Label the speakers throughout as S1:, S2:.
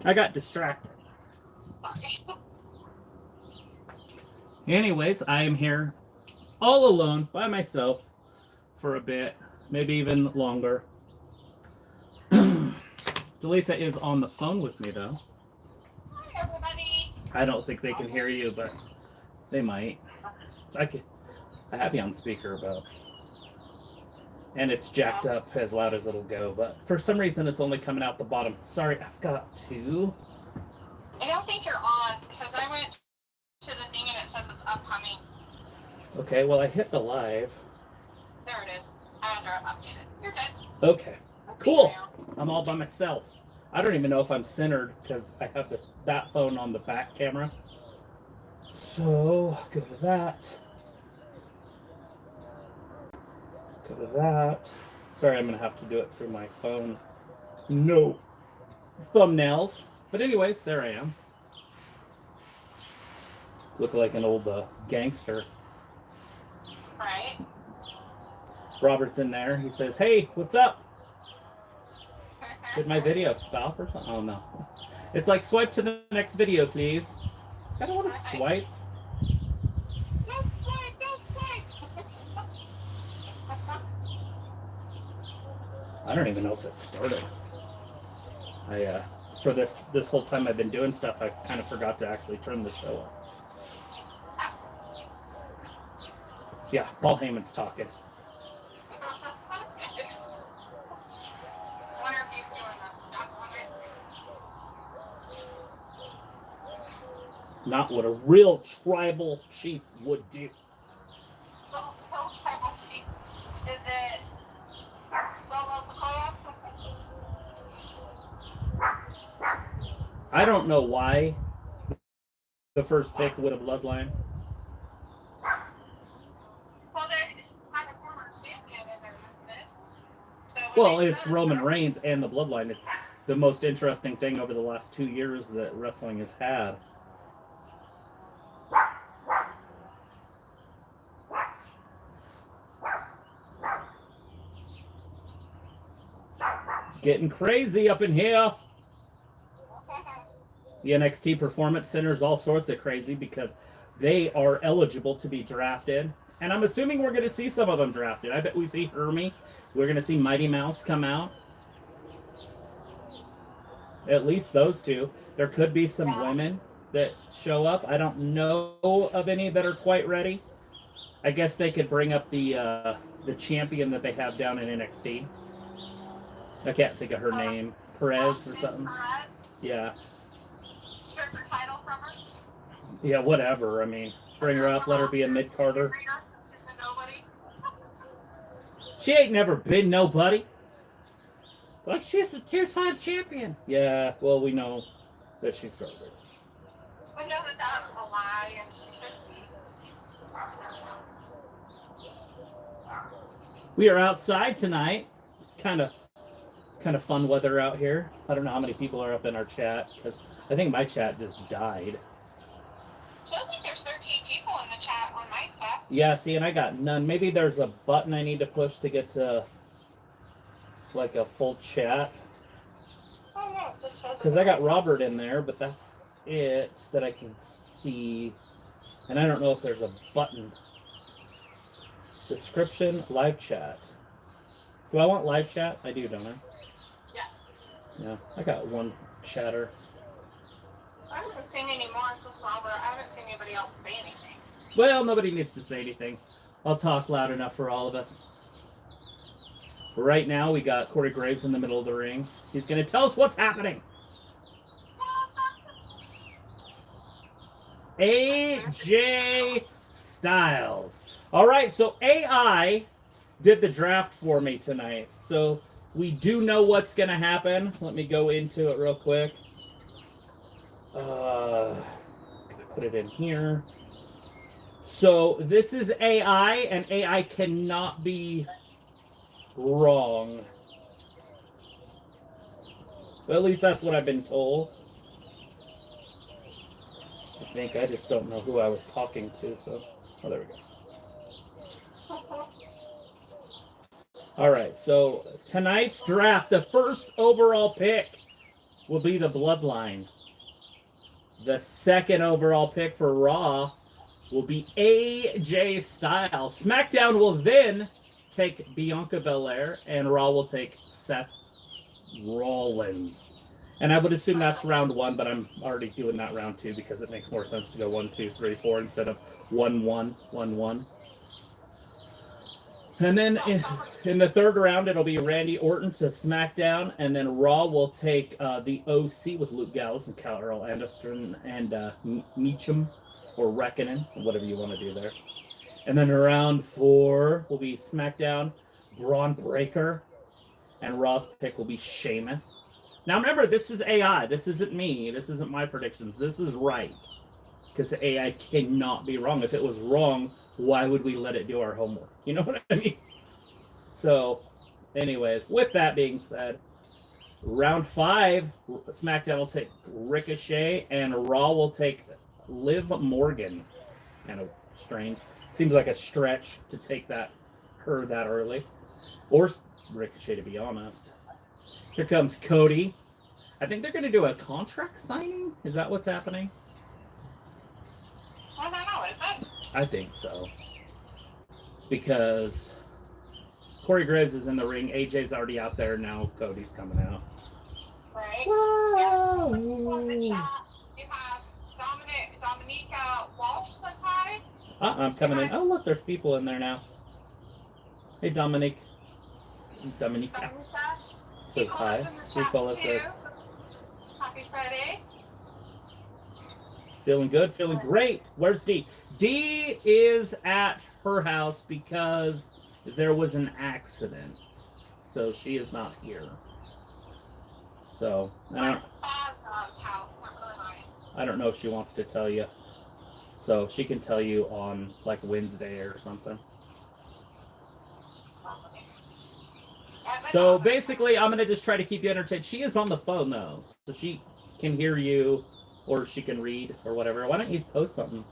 S1: I got distracted.
S2: Sorry.
S1: Anyways, I am here all alone by myself for a bit, maybe even longer. Delita is on the phone with me, though.
S2: Hi, everybody.
S1: I don't think they can hear you, but they might. I have you on speaker, but and it's jacked up as loud as it'll go, but for some reason it's only coming out the bottom. Sorry, I've got to.
S2: I don't think you're on because I went to the thing and it says it's upcoming.
S1: Okay, well I hit the live.
S2: There it is. I had to update it. You're good.
S1: Okay,
S2: I'll see
S1: cool.
S2: you now.
S1: I'm all by myself. I don't even know if I'm centered because I have that phone on the back camera. So go to that. Go to that. Sorry, I'm gonna have to do it through my phone. No thumbnails. But anyways, there I am. Look like an old gangster.
S2: Right.
S1: Robert's in there. He says, "Hey, what's up? Did my video stop or something?" Oh no. It's like swipe to the next video, please. I don't want to swipe.
S2: Don't swipe. Don't swipe.
S1: I don't even know if it started. For this whole time I've been doing stuff, I kind of forgot to actually turn the show on. Yeah, Paul Heyman's talking.
S2: Wonder if he's doing that stuff on it.
S1: Not what a real tribal chief would do.
S2: So, tribal chief. Is it Solo Sikoya?
S1: I don't know why the first pick would have bloodline.
S2: Well, they had a former champion in there, isn't it? So
S1: Well, it's Roman Reigns and the bloodline. It's the most interesting thing over the last 2 years that wrestling has had. Getting crazy up in here. The NXT Performance Center is all sorts of crazy because they are eligible to be drafted. And I'm assuming we're going to see some of them drafted. I bet we see Hermie. We're going to see Mighty Mouse come out. At least those two. There could be some women that show up. I don't know of any that are quite ready. I guess they could bring up the champion that they have down in NXT. I can't think of her name. Perez or something. Yeah.
S2: Strip her title from her.
S1: Yeah, whatever. I mean, bring her up, let her be a mid-carder. She ain't never been nobody. Like, she's a 2-time champion. Yeah, well, we know that she's garbage.
S2: We know that that was a lie and she shouldn't be.
S1: We are outside tonight. It's kind of fun weather out here. I don't know how many people are up in our chat because I think my chat just died.
S2: Feels like there's 13 people in the chat on my stuff.
S1: Yeah, see, and I got none. Maybe there's a button I need to push to get to like a full chat.
S2: Oh no, it just shows.
S1: Because I got Robert in there, but that's it that I can see. And I don't know if there's a button. Description, live chat. Do I want live chat? I do, don't I?
S2: Yes.
S1: Yeah, I got one chatter.
S2: I haven't seen any more so Robert. I haven't seen anybody else say anything.
S1: Well, nobody needs to say anything. I'll talk loud enough for all of us. Right now, we got Corey Graves in the middle of the ring. He's going to tell us what's happening. AJ Styles. All right, so AI did the draft for me tonight. So we do know what's going to happen. Let me go into it real quick. Put it in here. So this is AI, and AI cannot be wrong. Well, at least that's what I've been told. I think I just don't know who I was talking to, so... Oh, there we go. All right, so tonight's draft, the first overall pick will be the Bloodline. The second overall pick for Raw will be AJ Styles. SmackDown will then take Bianca Belair, and Raw will take Seth Rollins. And I would assume that's round 1, but I'm already doing that round 2 because it makes more sense to go 1, 2, 3, 4 instead of 1, 1, 1, 1. And then in the third round, it'll be Randy Orton to SmackDown, and then Raw will take the OC with Luke Gallows and Carl Anderson and Meacham, or Reckoning, whatever you want to do there. And then round 4 will be SmackDown, Braun Breaker, and Raw's pick will be Sheamus. Now remember, this is AI. This isn't me. This isn't my predictions. This is right. Because AI cannot be wrong. If it was wrong, why would we let it do our homework? You know what I mean? So, anyways, with that being said, round 5, SmackDown will take Ricochet, and Raw will take Liv Morgan. Kind of strange. Seems like a stretch to take her that early. Or Ricochet, to be honest. Here comes Cody. I think they're going to do a contract signing. Is that what's happening?
S2: I don't know, is it?
S1: I think so. Because Corey Graves is in the ring. AJ's already out there. Now Cody's coming out.
S2: Right.
S1: Whoa!
S2: Yeah. In the chat, you have Dominica Walsh says hi.
S1: I'm coming in. Oh, look, there's people in there now. Hey, Dominique. Dominica says hi. Nicola says,
S2: happy Friday.
S1: feeling good, feeling great. Where's Dee? Dee is at her house because there was an accident. So she is not here. So, I don't know if she wants to tell you. So she can tell you on like Wednesday or something. So basically, I'm going to just try to keep you entertained. She is on the phone, though, so she can hear you, or she can read, or whatever. Why don't you post something?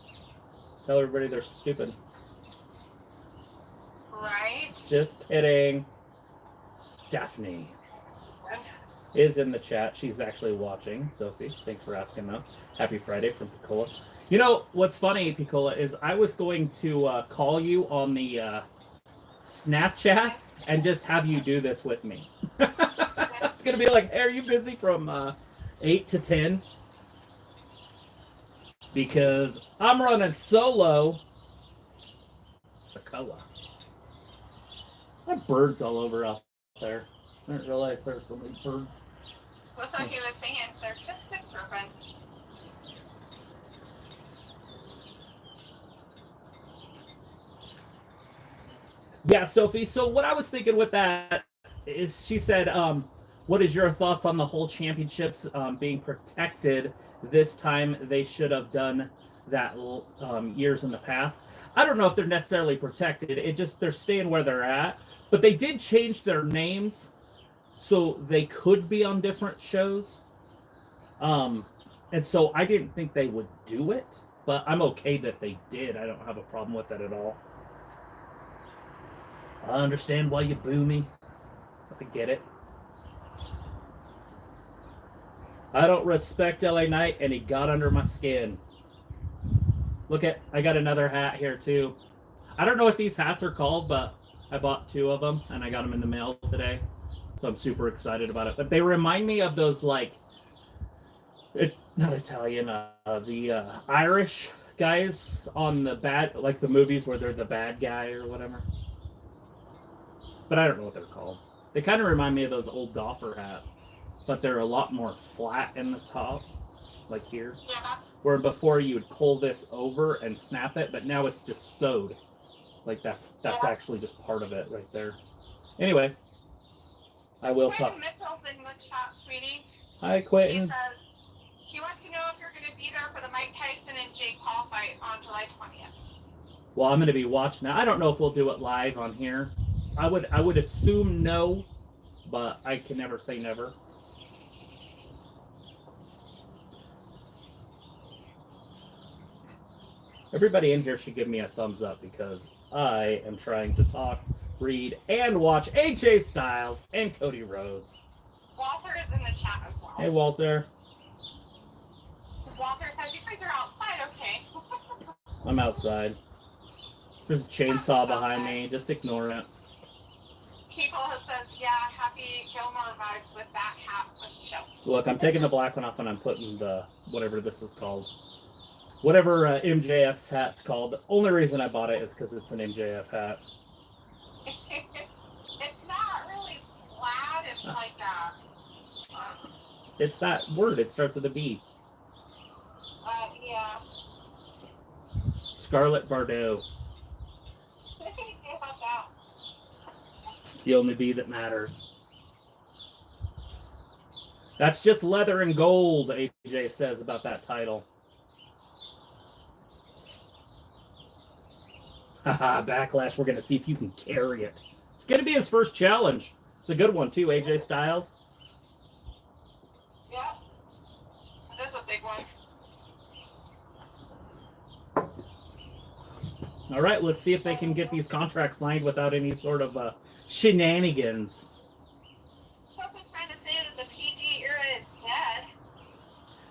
S1: Tell everybody they're stupid.
S2: Right?
S1: Just kidding. Daphne is in the chat. She's actually watching. Sophie, thanks for asking, though. Happy Friday from Piccola. You know, what's funny, Piccola, is I was going to call you on the Snapchat and just have you do this with me. It's going to be like, hey, are you busy from 8 to 10? Because I'm running solo. Sokoa. There are birds all over out there. I didn't realize there were so many birds.
S2: What's what he was saying? They're just good for fun.
S1: Yeah, Sophie. So what I was thinking with that is she said, what is your thoughts on the whole championships being protected this time? They should have done that years in the past. I don't know if they're necessarily protected. It just, they're staying where they're at. But they did change their names so they could be on different shows. And so I didn't think they would do it, but I'm okay that they did. I don't have a problem with that at all. I understand why you boo me. I get it. I don't respect LA Knight, and he got under my skin. Look at, I got another hat here too. I don't know what these hats are called, but I bought 2 of them, and I got them in the mail today. So I'm super excited about it. But they remind me of those, like, not Italian, the Irish guys on the bad, like the movies where they're the bad guy or whatever. But I don't know what they're called. They kind of remind me of those old golfer hats, but they're a lot more flat in the top, like here.
S2: Yeah.
S1: Where before you would pull this over and snap it, but now it's just sewed. Like that's actually just part of it right there. Anyway, I will talk.
S2: Mitchell's in the chat, sweetie.
S1: Hi, Quentin.
S2: He wants to know if you're going to be there for the Mike Tyson and Jake Paul fight on July 20th.
S1: Well, I'm going to be watching that. I don't know if we'll do it live on here. I would assume no, but I can never say never. Everybody in here should give me a thumbs up because I am trying to talk, read, and watch AJ Styles and Cody Rhodes.
S2: Walter is in the chat as well.
S1: Hey, Walter.
S2: Walter says you guys are outside, okay.
S1: I'm outside. There's a chainsaw behind me. Just ignore it.
S2: People says, yeah, happy Gilmore vibes with that hat for show.
S1: Look, I'm taking the black one off and I'm putting the, whatever this is called. Whatever MJF's hat's called. The only reason I bought it is because it's an MJF hat.
S2: It's not really plaid, it's like
S1: It's that word. It starts with a B.
S2: yeah.
S1: Scarlet Bordeaux. It's the only B that matters. That's just leather and gold, AJ says about that title. Haha, Backlash. We're going to see if you can carry it. It's going to be his first challenge. It's a good one, too, AJ Styles.
S2: Yeah. That's a big one.
S1: All right, let's see if they can get these contracts signed without any sort of shenanigans.
S2: Someone's trying to say that the PG era is dead.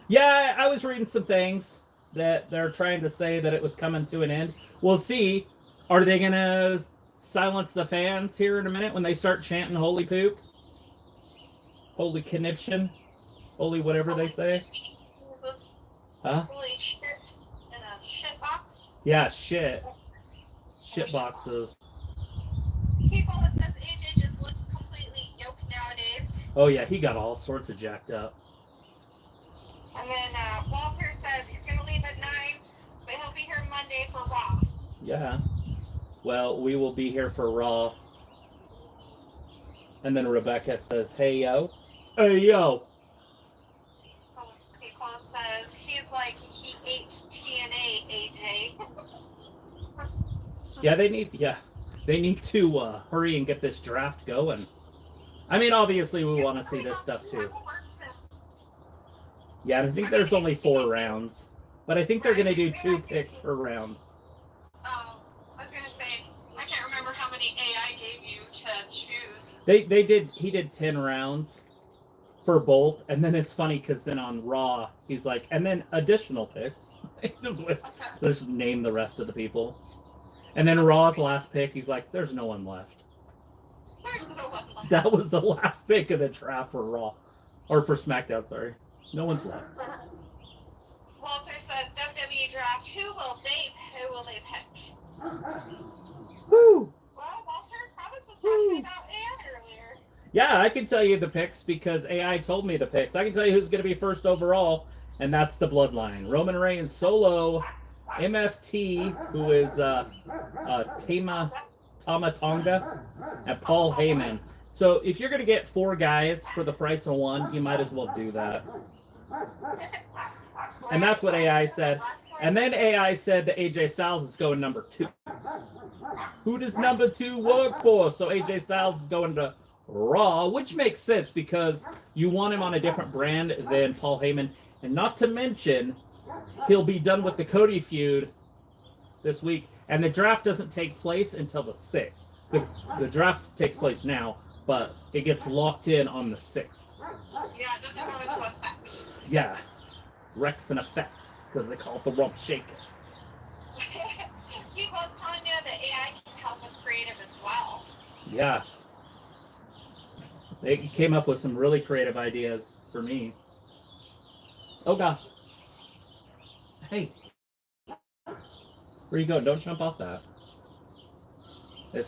S1: Yeah, I was reading some things that they're trying to say that it was coming to an end. We'll see. Are they going to silence the fans here in a minute when they start chanting holy poop? Holy conniption? Holy whatever they say? Huh?
S2: Holy shit in a shit box?
S1: Yeah, shit. Shit boxes.
S2: People that says AJ just looks completely yoked nowadays.
S1: Oh, yeah, he got all sorts of jacked up.
S2: And then Walter says he's going to leave at 9, but he'll be here Monday for Raw.
S1: Yeah. Well, we will be here for Raw. And then Rebecca says, hey, yo. Hey, yo.
S2: People says he's like he ate TNA, AJ.
S1: Yeah, they need to hurry and get this draft going. I mean, obviously, we want to see this stuff, too. Yeah, I think there's only 4 rounds. But I think they're going to do 2 picks per round.
S2: I was going to say, I can't remember how many AI gave you to choose.
S1: He did 10 rounds for both. And then it's funny because then on Raw, he's like, and then additional picks. Just name the rest of the people. And then Raw's last pick, he's like, there's no one left.
S2: There's no one left.
S1: That was the last pick of the draft for Raw. Or for SmackDown, sorry. No one's left.
S2: Walter says WWE draft. Who will they pick?
S1: Woo!
S2: Well, Walter Promise was talking about AI earlier.
S1: Yeah, I can tell you the picks because AI told me the picks. I can tell you who's going to be first overall, and that's the Bloodline. Roman Reigns, Solo, MFT, who is Tama Tonga, and Paul Heyman. So if you're going to get 4 guys for the price of 1, you might as well do that. And that's what AI said. And then AI said that AJ Styles is going number 2. Who does number 2 work for? So AJ Styles is going to Raw, which makes sense because you want him on a different brand than Paul Heyman. And not to mention, he'll be done with the Cody feud this week. And the draft doesn't take place until the 6th. The draft takes place now, but it gets locked in on the 6th.
S2: Yeah, it doesn't go into effect.
S1: Yeah. Rex in effect, because they call it the rump shaker.
S2: People was telling me that AI can help with creative as well.
S1: Yeah. They came up with some really creative ideas for me. Oh, God. Hey. Where you going? Don't jump off that. I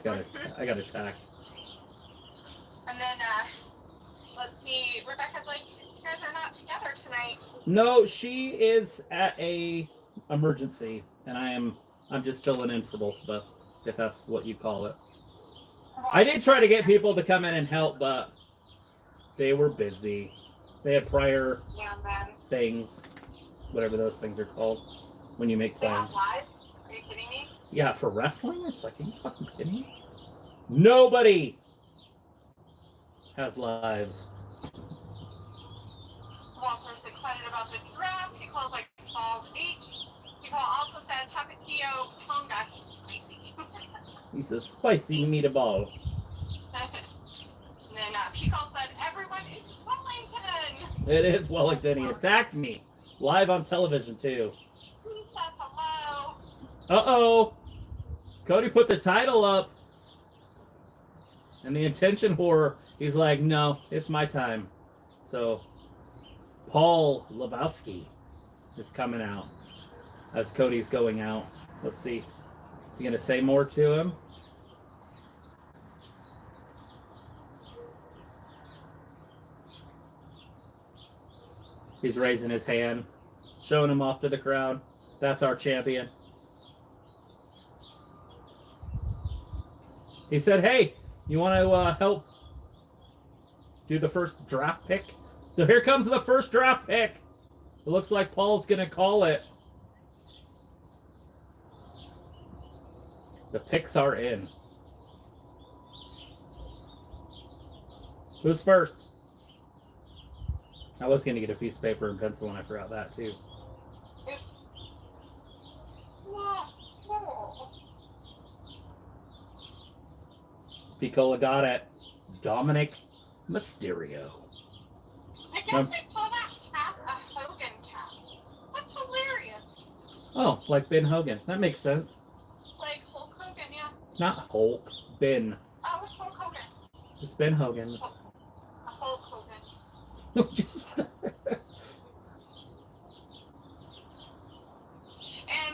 S1: got attacked.
S2: And then, let's see, Rebecca's like, you guys are not together tonight.
S1: No, she is at a emergency, and I'm just filling in for both of us, if that's what you call it. I did try to get people to come in and help, but they were busy. They had prior things, whatever those things are called, when you make plans.
S2: Live? Are you kidding me?
S1: Yeah, for wrestling? It's like, are you fucking kidding me? Nobody has lives.
S2: Walter's excited about the draft. He calls like Bald H. People also said Tapatio Tonga. He's spicy.
S1: He's a spicy meatball.
S2: And then Pico said, everyone is Wellington.
S1: It is Wellington. He attacked me. Live on television, too.
S2: Who said hello?
S1: Uh-oh. Cody put the title up. And the intention whore, he's like, no, it's my time. So, Paul Lebowski is coming out as Cody's going out. Let's see. Is he going to say more to him? He's raising his hand, showing him off to the crowd. That's our champion. He said, hey, you want to help do the first draft pick? So here comes the first draft pick. It looks like Paul's going to call it. The picks are in. Who's first? I was going to get a piece of paper and pencil, and I forgot that, too.
S2: Oops. No.
S1: Piccola got it. Dominic Mysterio.
S2: I guess they call that cap a Hogan cap. That's hilarious.
S1: Oh, like Ben Hogan. That makes sense.
S2: Like Hulk Hogan, yeah.
S1: Not Hulk. Ben.
S2: Oh, it's Hulk Hogan.
S1: It's Ben Hogan.
S2: A Hulk Hogan.
S1: Just...
S2: And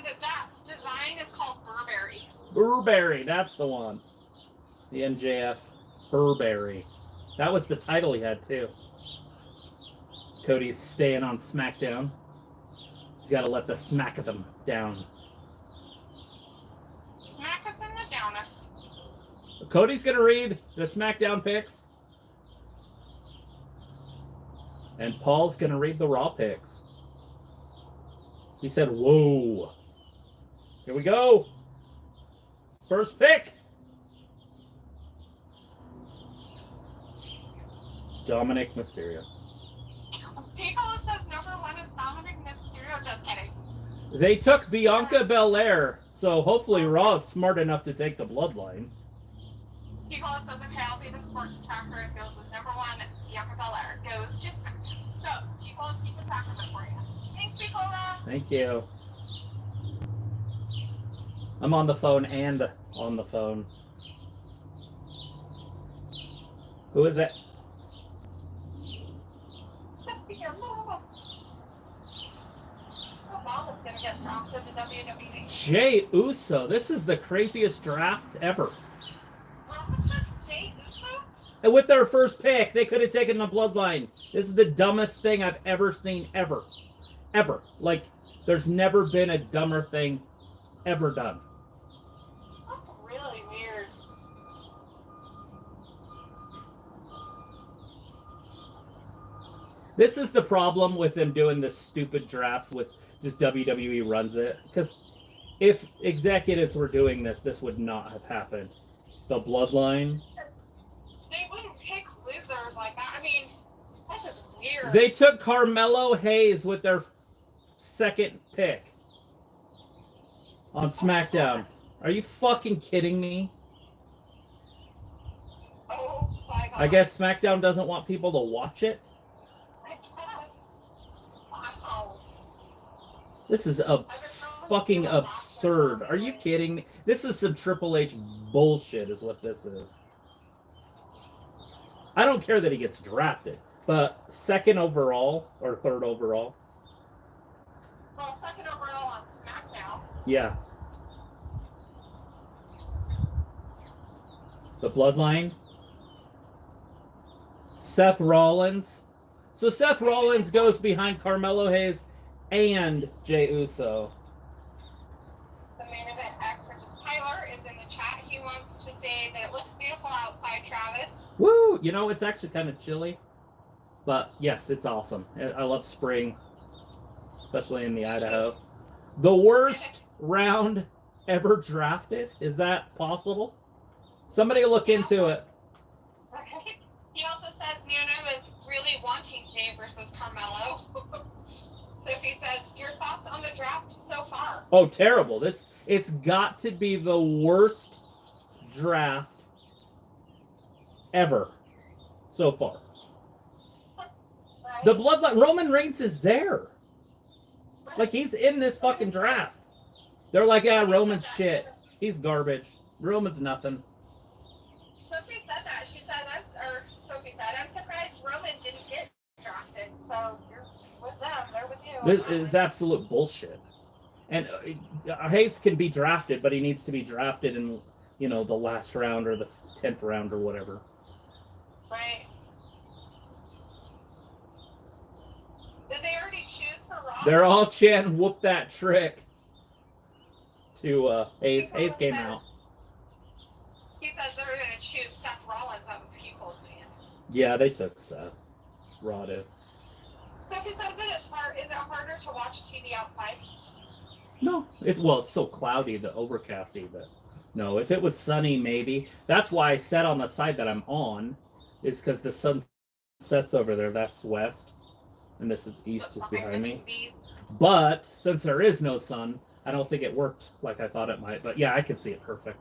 S2: that design is called Burberry.
S1: Burberry. That's the one. The MJF Burberry. That was the title he had, too. Cody's staying on SmackDown. He's got to let the smack of them down.
S2: Smack us in the downer.
S1: Cody's going to read the SmackDown picks. And Paul's going to read the Raw picks. He said, whoa. Here we go. First pick. Dominic Mysterio.
S2: Piccolo says number one is Dominic Mysterio. Just kidding.
S1: They took Bianca Belair, so hopefully Raw is smart enough to take the bloodline.
S2: Piccolo says, okay, I'll be the sports tracker. It goes with number one, Bianca Belair. Goes just so. Piccolo's keeping track of it for you. Thanks, Piccolo.
S1: Thank you. I'm on the phone and on the phone. Who is it? Jey Uso. This is the craziest draft ever.
S2: Jey Uso?
S1: And with their first pick, they could have taken the bloodline. This is the dumbest thing I've ever seen, ever. Ever. Like, there's never been a dumber thing ever done.
S2: That's really weird.
S1: This is the problem with them doing this stupid draft with just WWE runs it. Because if executives were doing this, this would not have happened. The bloodline.
S2: They wouldn't pick losers like that. I mean, that's just weird.
S1: They took Carmelo Hayes with their second pick on SmackDown. Are you fucking kidding me?
S2: Oh my god.
S1: I guess SmackDown doesn't want people to watch it.
S2: I guess. Wow.
S1: This is fucking absurd. Are you kidding me? This is some Triple H bullshit is what this is. I don't care that he gets drafted, but second overall or third overall?
S2: Well, second overall on SmackDown.
S1: Yeah. The Bloodline. Seth Rollins. So Seth Rollins goes behind Carmelo Hayes and Jey Uso.
S2: The main event X versus Tyler is in the chat. He wants to say that it looks beautiful outside, Travis.
S1: Woo! You know, it's actually kind of chilly. But yes, it's awesome. I love spring, especially in the Idaho. The worst round ever drafted? Is that possible? Somebody look into it.
S2: Okay. He also says Nano is really wanting Jay versus Carmelo. Sophie says, your thoughts on the draft so far?
S1: Oh, terrible. It's got to be the worst draft ever so far.
S2: Right.
S1: The bloodline. Roman Reigns is there. Like, he's in this fucking draft. They're like, yeah, Roman's shit. He's garbage. Roman's nothing.
S2: Sophie said that. She said, Sophie said, I'm surprised Roman didn't get drafted. So you're with them. They're with you.
S1: This is absolute bullshit. And Hayes can be drafted, but he needs to be drafted in, the last round or the 10th round or whatever.
S2: Right. Did they already choose for Raw?
S1: They're all chanting, whoop that trick. To Hayes. Hayes came out.
S2: He says they were going to choose Seth Rollins out of people's fan.
S1: Yeah, they took Seth. Raw did.
S2: So he says that is it harder to watch TV outside?
S1: No. It's so cloudy, the overcasty, but no, if it was sunny, maybe. That's why I said on the side that I'm on, is because the sun sets over there. That's west, and this is east is behind me. But since there is no sun, I don't think it worked like I thought it might. But yeah, I can see it perfect.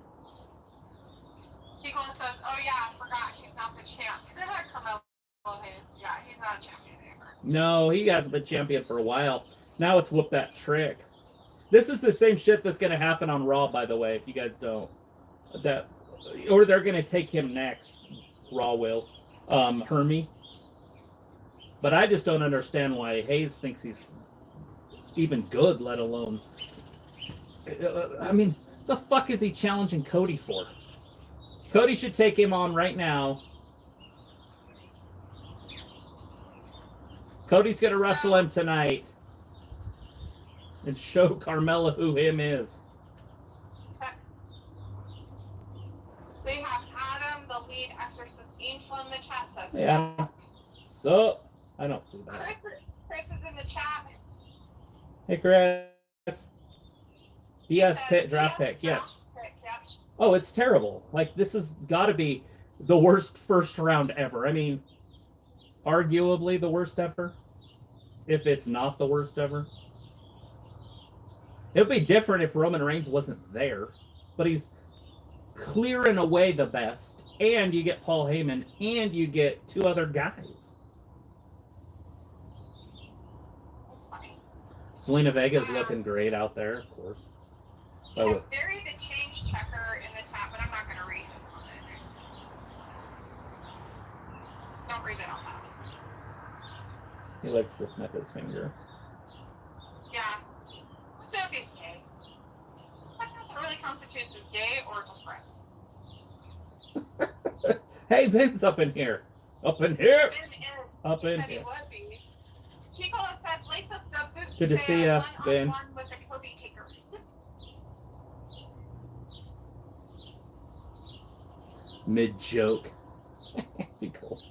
S2: People says, oh yeah, I forgot he's not the champ. Carmelo Hayes. Yeah, he's not a champion anymore.
S1: No, he hasn't been champion for a while. Now it's whoop that trick. This is the same shit that's going to happen on Raw, by the way, if you guys don't. Or they're going to take him next. Raw will. Hermie. But I just don't understand why Hayes thinks he's even good, let alone... I mean, the fuck is he challenging Cody for? Cody should take him on right now. Cody's going to wrestle him tonight. And show Carmella who him is.
S2: So you have Adam, the lead exorcist angel in the chat says.
S1: Yeah. So, I don't see that.
S2: Chris is in the chat.
S1: Hey, Chris. He has draft pick, yes. Oh, it's terrible. Like, this has got to be the worst first round ever. I mean, arguably the worst ever. If it's not the worst ever. It would be different if Roman Reigns wasn't there. But he's clearing away the best. And you get Paul Heyman. And you get two other guys.
S2: That's funny.
S1: Selena Vega's looking great out there, of course.
S2: Yeah, Barry the change checker in the chat, but I'm not going to read his comment. Don't read it on that.
S1: He likes to snap his fingers.
S2: Yeah. Sophie's gay. That doesn't really constitute as gay or just Chris.
S1: Hey, Vin's up in here. Up in here.
S2: Vin is.
S1: Up in
S2: he
S1: here.
S2: would be. Kiko says, lace up the boots.
S1: Good to see ya, Vin.
S2: One with a Kobe taker.
S1: Mid-joke. Be cool.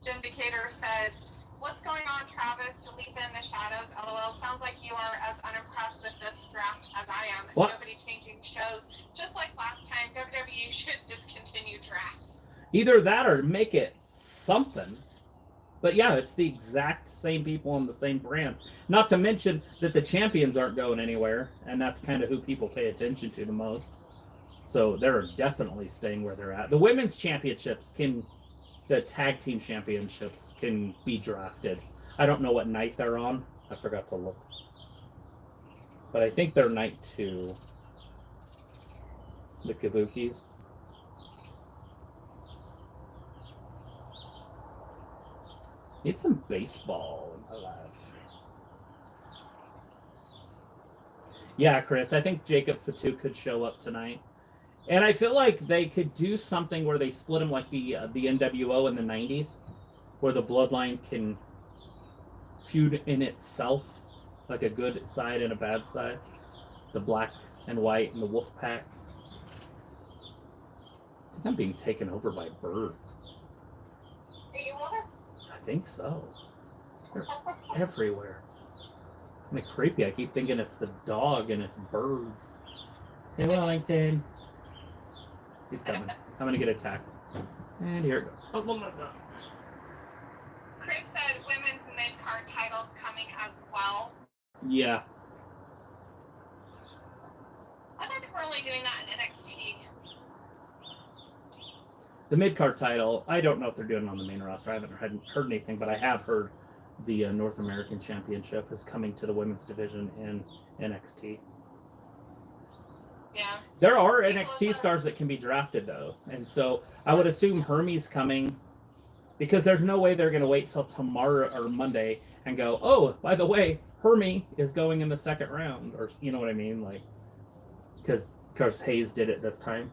S2: Vindicator says, what's going on, Travis? Delete in the shadows. LOL. Sounds like you are as unimpressed with this draft as I am.
S1: What?
S2: Nobody changing shows. Just like last time, WWE should discontinue drafts.
S1: Either that or make it something. But yeah, it's the exact same people on the same brands. Not to mention that the champions aren't going anywhere. And that's kind of who people pay attention to the most. So they're definitely staying where they're at. The women's championships the tag team championships can be drafted. I don't know what night they're on. I forgot to look. But I think they're night 2. The Kabukis. Need some baseball in my life. Yeah, Chris, I think Jacob Fatu could show up tonight. And I feel like they could do something where they split them like the NWO in the 90s, where the bloodline can feud in itself, like a good side and a bad side. The black and white and the wolf pack. I think I'm being taken over by birds.
S2: You want it?
S1: I think so. They're everywhere. It's kind of creepy. I keep thinking it's the dog and it's birds. Hey, Wellington. He's coming. I'm going to get attacked. And here it goes. Oh,
S2: Chris said women's mid-card titles coming as well.
S1: yeah.
S2: I thought they were only doing that in NXT.
S1: The mid-card title, I don't know if they're doing it on the main roster. I haven't heard anything, but I have heard the North American Championship is coming to the women's division in NXT.
S2: Yeah.
S1: There are NXT stars that can be drafted, though. And so I would assume Hermie's coming, because there's no way they're going to wait till tomorrow or Monday and go, oh, by the way, Hermie is going in the second round. Or, you know what I mean? Like, because Hayes did it this time.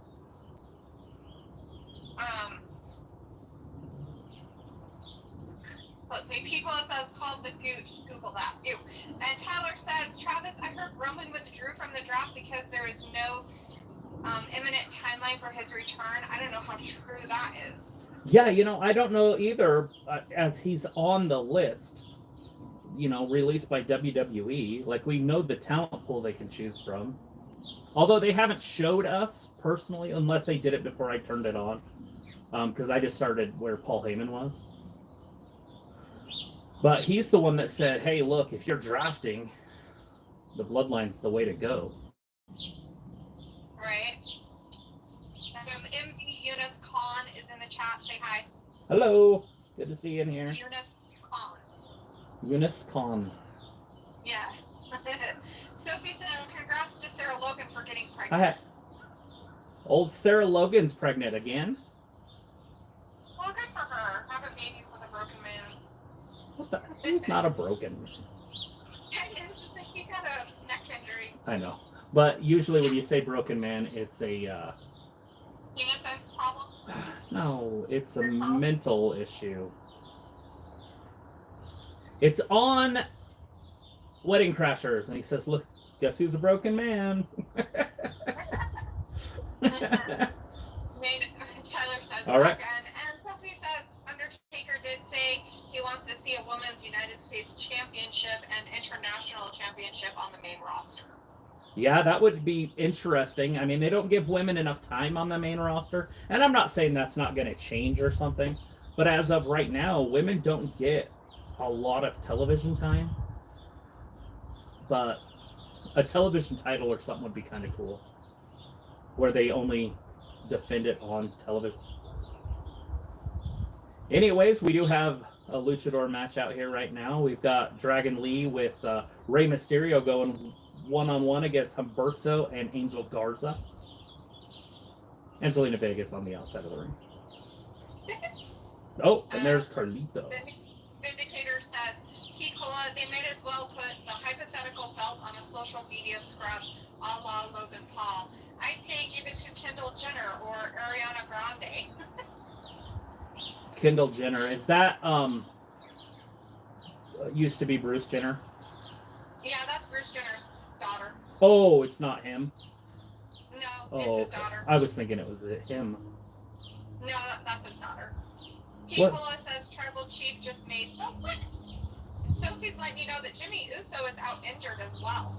S2: Let's see. People says called the gooch. Google that. Ew. And Tyler says, Travis, I heard Roman withdrew from the draft because there is no imminent timeline for his return. I don't know how true that is.
S1: Yeah, I don't know either, as he's on the list, released by WWE. Like, we know the talent pool they can choose from. Although they haven't showed us, personally, unless they did it before I turned it on. Because I just started where Paul Heyman was. But he's the one that said, hey, look, if you're drafting, the bloodline's the way to go.
S2: Right. MD Eunice Khan is in the chat. Say hi.
S1: Hello. Good to see you in here.
S2: Eunice Khan.
S1: Eunice Khan.
S2: Yeah. Sophie said, congrats to Sarah Logan for getting pregnant.
S1: Old Sarah Logan's pregnant again.
S2: Well, good for her. Having babies with a broken man.
S1: What the? He's not a broken man.
S2: Yeah, he is. He got a neck injury.
S1: I know. But usually when you say broken man, it's a...
S2: innocent problem?
S1: No, it's a mental issue. It's on Wedding Crashers, and he says, look, guess who's a broken man?
S2: Tyler says,
S1: all right.
S2: And Sophie says, Undertaker did say he wants to see a women's United States Championship and International Championship on the main roster.
S1: Yeah, that would be interesting. I mean, they don't give women enough time on the main roster, and I'm not saying that's not going to change or something, but as of right now, women don't get a lot of television time. But a television title or something would be kind of cool, where they only defend it on television. Anyways, we do have a luchador match out here right now. We've got Dragon Lee with Rey Mysterio going one-on-one against Humberto and Angel Garza. And Zelina Vega's on the outside of the ring. Oh, and there's Carlito.
S2: Vindicator says, Kikola, they may as well put the hypothetical belt on a social media scrub a la Logan Paul. I'd say give it to Kendall Jenner or Ariana Grande.
S1: Kendall Jenner. Is that used to be Bruce Jenner?
S2: Yeah, that's Bruce Jenner's daughter.
S1: Oh, it's not him?
S2: No, it's his daughter.
S1: I was thinking it was him.
S2: No, that's his daughter. Kikola says Tribal Chief just made the list. Sophie's letting you know that Jimmy Uso is out injured as well.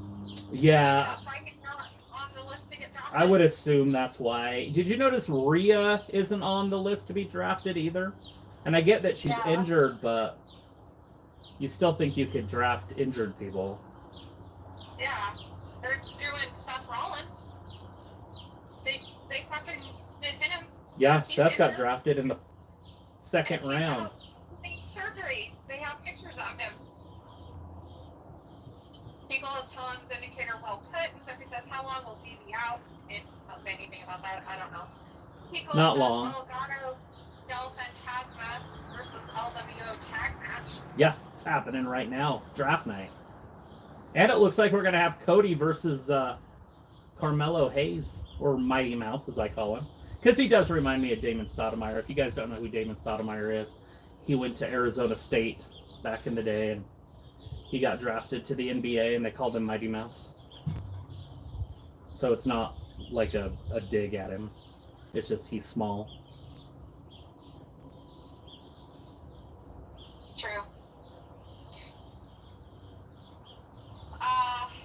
S1: Yeah.
S2: That's why he's not on the list to get drafted.
S1: I would assume that's why. Did you notice Rhea isn't on the list to be drafted either? And I get that she's injured, but you still think you could draft injured people.
S2: Yeah. They're doing Seth Rollins. They fucking did him.
S1: Yeah, Seth got drafted in the second round.
S2: Surgery. They have pictures of him. People is telling Vindicator well put, and Sophie says, how long will D be out? It don't say anything about that. I don't know. People
S1: Not
S2: says,
S1: long.
S2: Elgato Del Fantasma versus LWO tag match.
S1: Yeah, it's happening right now. Draft night. And it looks like we're going to have Cody versus Carmelo Hayes, or Mighty Mouse, as I call him. Because he does remind me of Damon Stoudemire. If you guys don't know who Damon Stoudemire is, he went to Arizona State back in the day, and he got drafted to the NBA, and they called him Mighty Mouse. So it's not like a dig at him. It's just he's small.
S2: True.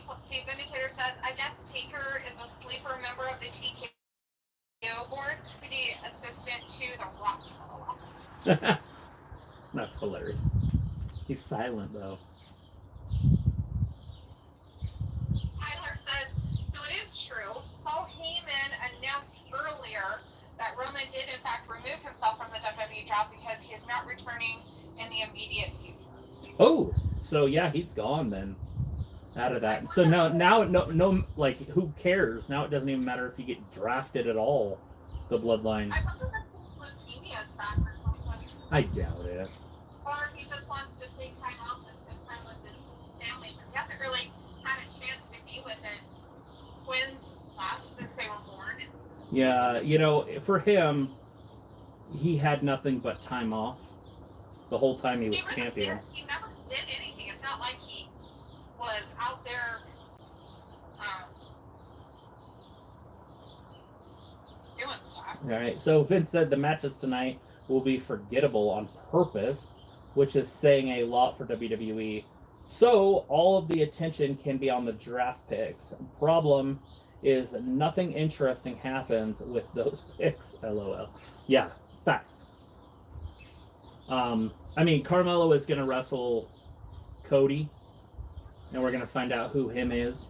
S2: Let's see. Vindicator says, I guess Taker is a sleeper member of the TKO board, the assistant to the Rock.
S1: That's hilarious. He's silent, though.
S2: Tyler says, so it is true. Paul Heyman announced earlier that Roman did in fact remove himself from the WWE draft because he is not returning in the immediate future.
S1: Oh, so yeah, he's gone then. Out of that. So now, no, like, who cares? Now it doesn't even matter if you get drafted at all. The bloodline.
S2: I wonder if leukemia is back or something.
S1: I doubt it.
S2: Or if he just wants to take time off and spend time with his family, because he hasn't really had a chance to be with his twins and stuff since they were born.
S1: Yeah, you know, for him, he had nothing but time off the whole time he was champion.
S2: He never did anything. It's not like he was out there doing stuff.
S1: All right, so Vince said the matches tonight will be forgettable on purpose, which is saying a lot for WWE. So all of the attention can be on the draft picks. Problem is nothing interesting happens with those picks. LOL. Yeah, facts. I mean, Carmelo is going to wrestle Cody, and we're going to find out who him is.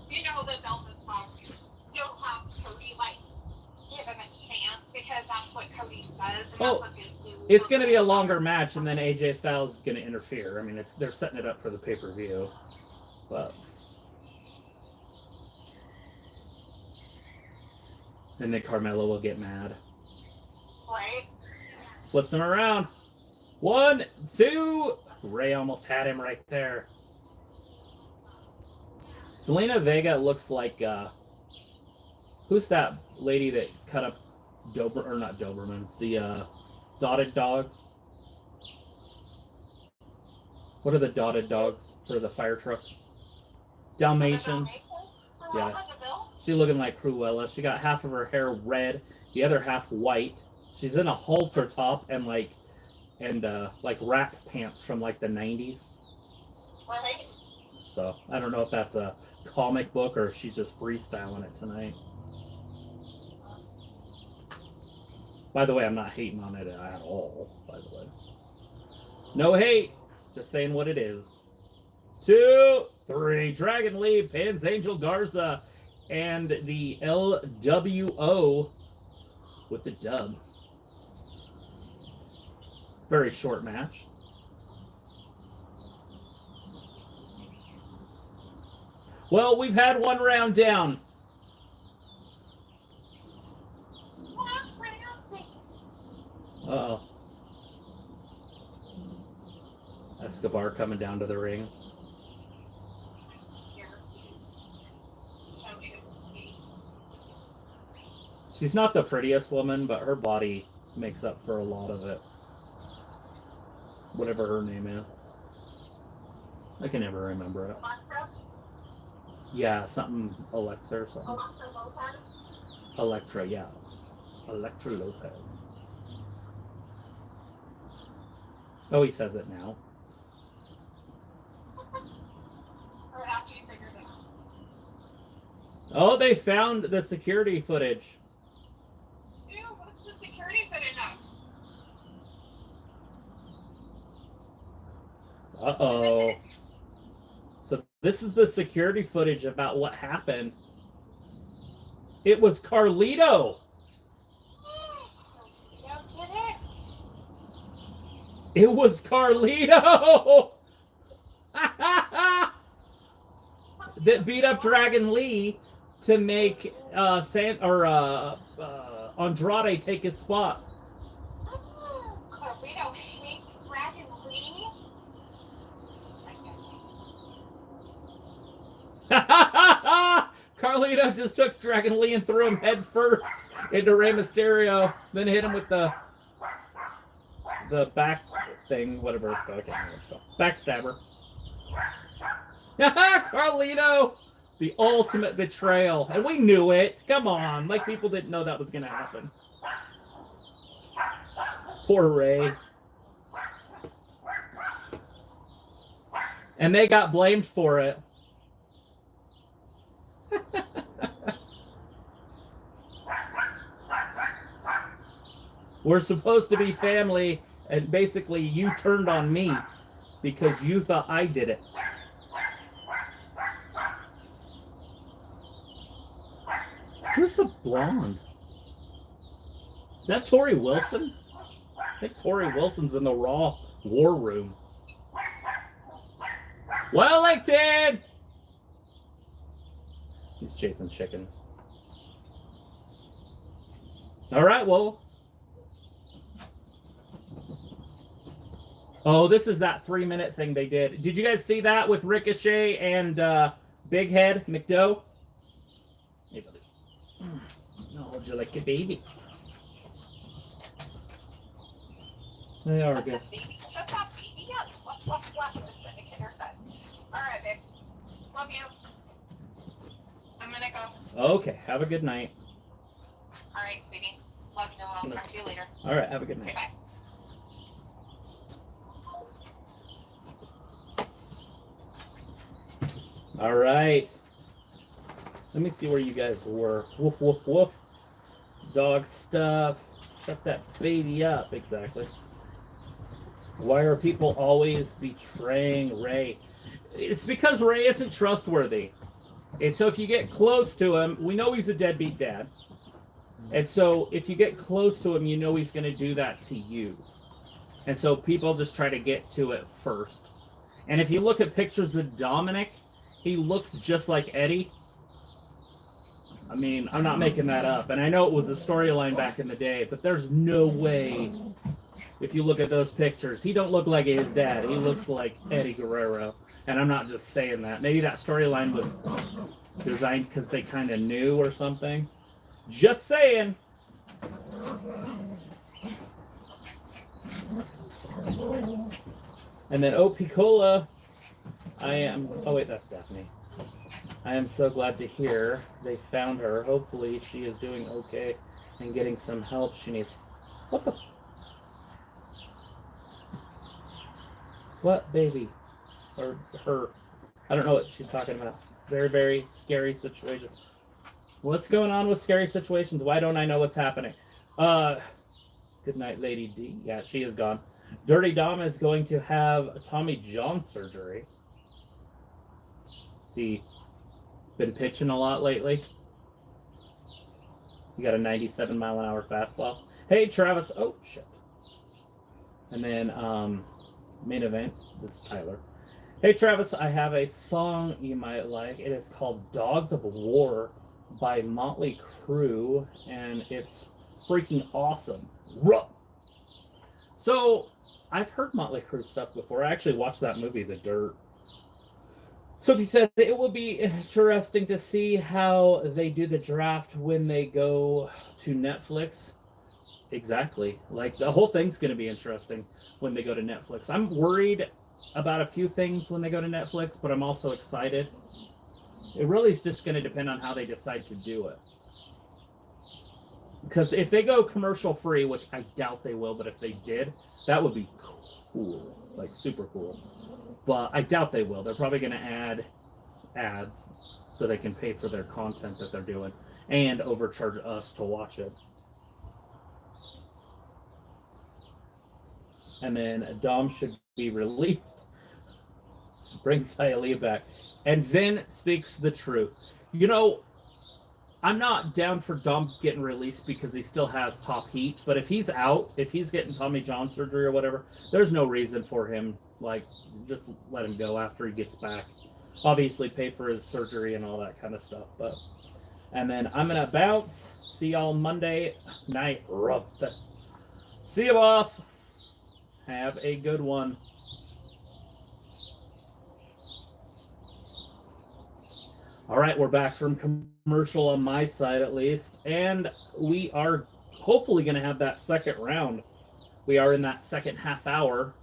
S2: You know the belt is wrong. You'll have Cody, like, give him a chance, because that's what Cody does, and that's what they do.
S1: It's going to be a longer match, and then AJ Styles is going to interfere. I mean, they're setting it up for the pay-per-view. But... and then Carmelo will get mad.
S2: Right.
S1: Flips him around. 1, 2. Ray almost had him right there. Zelina Vega looks like who's that lady that cut up not Dobermans, the dotted dogs? What are the dotted dogs for the fire trucks? Dalmatians. Yeah. She's looking like Cruella. She got half of her hair red, the other half white. She's in a halter top and like rap pants from like the 90s.
S2: Right.
S1: So I don't know if that's a comic book or if she's just freestyling it tonight. By the way, I'm not hating on it at all, by the way. No hate. Just saying what it is. 2, 3. Dragon Lee pins Angel Garza and the LWO with the dub. Very short match. Well, we've had one round down. Uh-oh. Escobar coming down to the ring. She's not the prettiest woman, but her body makes up for a lot of it. Whatever her name is. I can never remember it.
S2: Alexa?
S1: Yeah, something Alexa or something.
S2: Alexa Lopez?
S1: Electra, yeah. Electra Lopez. Oh, he says it now.
S2: Or after you figured it out.
S1: Oh, they found the security footage.
S2: Ew, what's the security footage of?
S1: Uh-oh. So this is the security footage about what happened. It was Carlito.
S2: Carlito did it?
S1: It was Carlito. That beat up Dragon Lee to make Andrade take his spot.
S2: Carlito hates Dragon Lee?
S1: Carlito just took Dragon Lee and threw him head first into Rey Mysterio, then hit him with the back thing, whatever it's called. I can't remember what it's called. Backstabber. Carlito, the ultimate betrayal, and we knew it. Come on, like people didn't know that was going to happen. Poor Rey. And they got blamed for it. We're supposed to be family, and basically you turned on me because you thought I did it. Who's the blonde? Is that Tori Wilson? I think Tori Wilson's in the Raw War Room. Wellington! He's chasing chickens. All right, well. Oh, this is that 3-minute thing they did. Did you guys see that with Ricochet and Big Head McDowell? Hey, buddy. I'll hold you like a baby. They are, I guess.
S2: Shut up, baby. What? This is what the kid says. All right, babe. Love you. I'm going to go.
S1: Okay, have a good night.
S2: All right, sweetie. Love you. I'll talk to you later.
S1: All right, have a good night.
S2: Okay, bye.
S1: All right. Let me see where you guys were. Woof, woof, woof. Dog stuff. Shut that baby up. Exactly. Why are people always betraying Ray? It's because Ray isn't trustworthy. And so if you get close to him, we know he's a deadbeat dad. And so if you get close to him, you know he's going to do that to you. And so people just try to get to it first. And if you look at pictures of Dominic, he looks just like Eddie. I mean, I'm not making that up. And I know it was a storyline back in the day, but there's no way, if you look at those pictures, he don't look like his dad. He looks like Eddie Guerrero. And I'm not just saying that. Maybe that storyline was designed because they kind of knew or something. Just saying. And then, oh, Piccola. Oh wait, that's Daphne. I am so glad to hear they found her. Hopefully she is doing okay and getting some help she needs. What the? What baby? Or her? I don't know what she's talking about. Very, very scary situation. What's going on with scary situations? Why don't I know what's happening? Good night, Lady D. Yeah, she is gone. Dirty Dom is going to have Tommy John surgery. He been pitching a lot lately. He got a 97-mile-an-hour fastball. Hey, Travis. Oh, shit. And then main event. That's Tyler. Hey, Travis, I have a song you might like. It is called Dogs of War by Motley Crue, and it's freaking awesome. Ruh! So, I've heard Motley Crue stuff before. I actually watched that movie, The Dirt. Sophie said it will be interesting to see how they do the draft when they go to Netflix. Exactly. Like, the whole thing's going to be interesting when they go to Netflix. I'm worried about a few things when they go to Netflix, but I'm also excited. It really is just going to depend on how they decide to do it. Because if they go commercial free, which I doubt they will, but if they did, that would be cool. Like, super cool. But I doubt they will. They're probably going to add ads so they can pay for their content that they're doing and overcharge us to watch it. And then Dom should be released. Brings Hialeah back. And Vin speaks the truth. You know, I'm not down for Dom getting released because he still has top heat. But if he's out, if he's getting Tommy John surgery or whatever, there's no reason for him. Like, just let him go after he gets back. Obviously, pay for his surgery and all that kind of stuff. But, and then I'm going to bounce. See y'all Monday night. See you, boss. Have a good one. All right, we're back from commercial on my side at least. And we are hopefully going to have that second round. We are in that second half hour.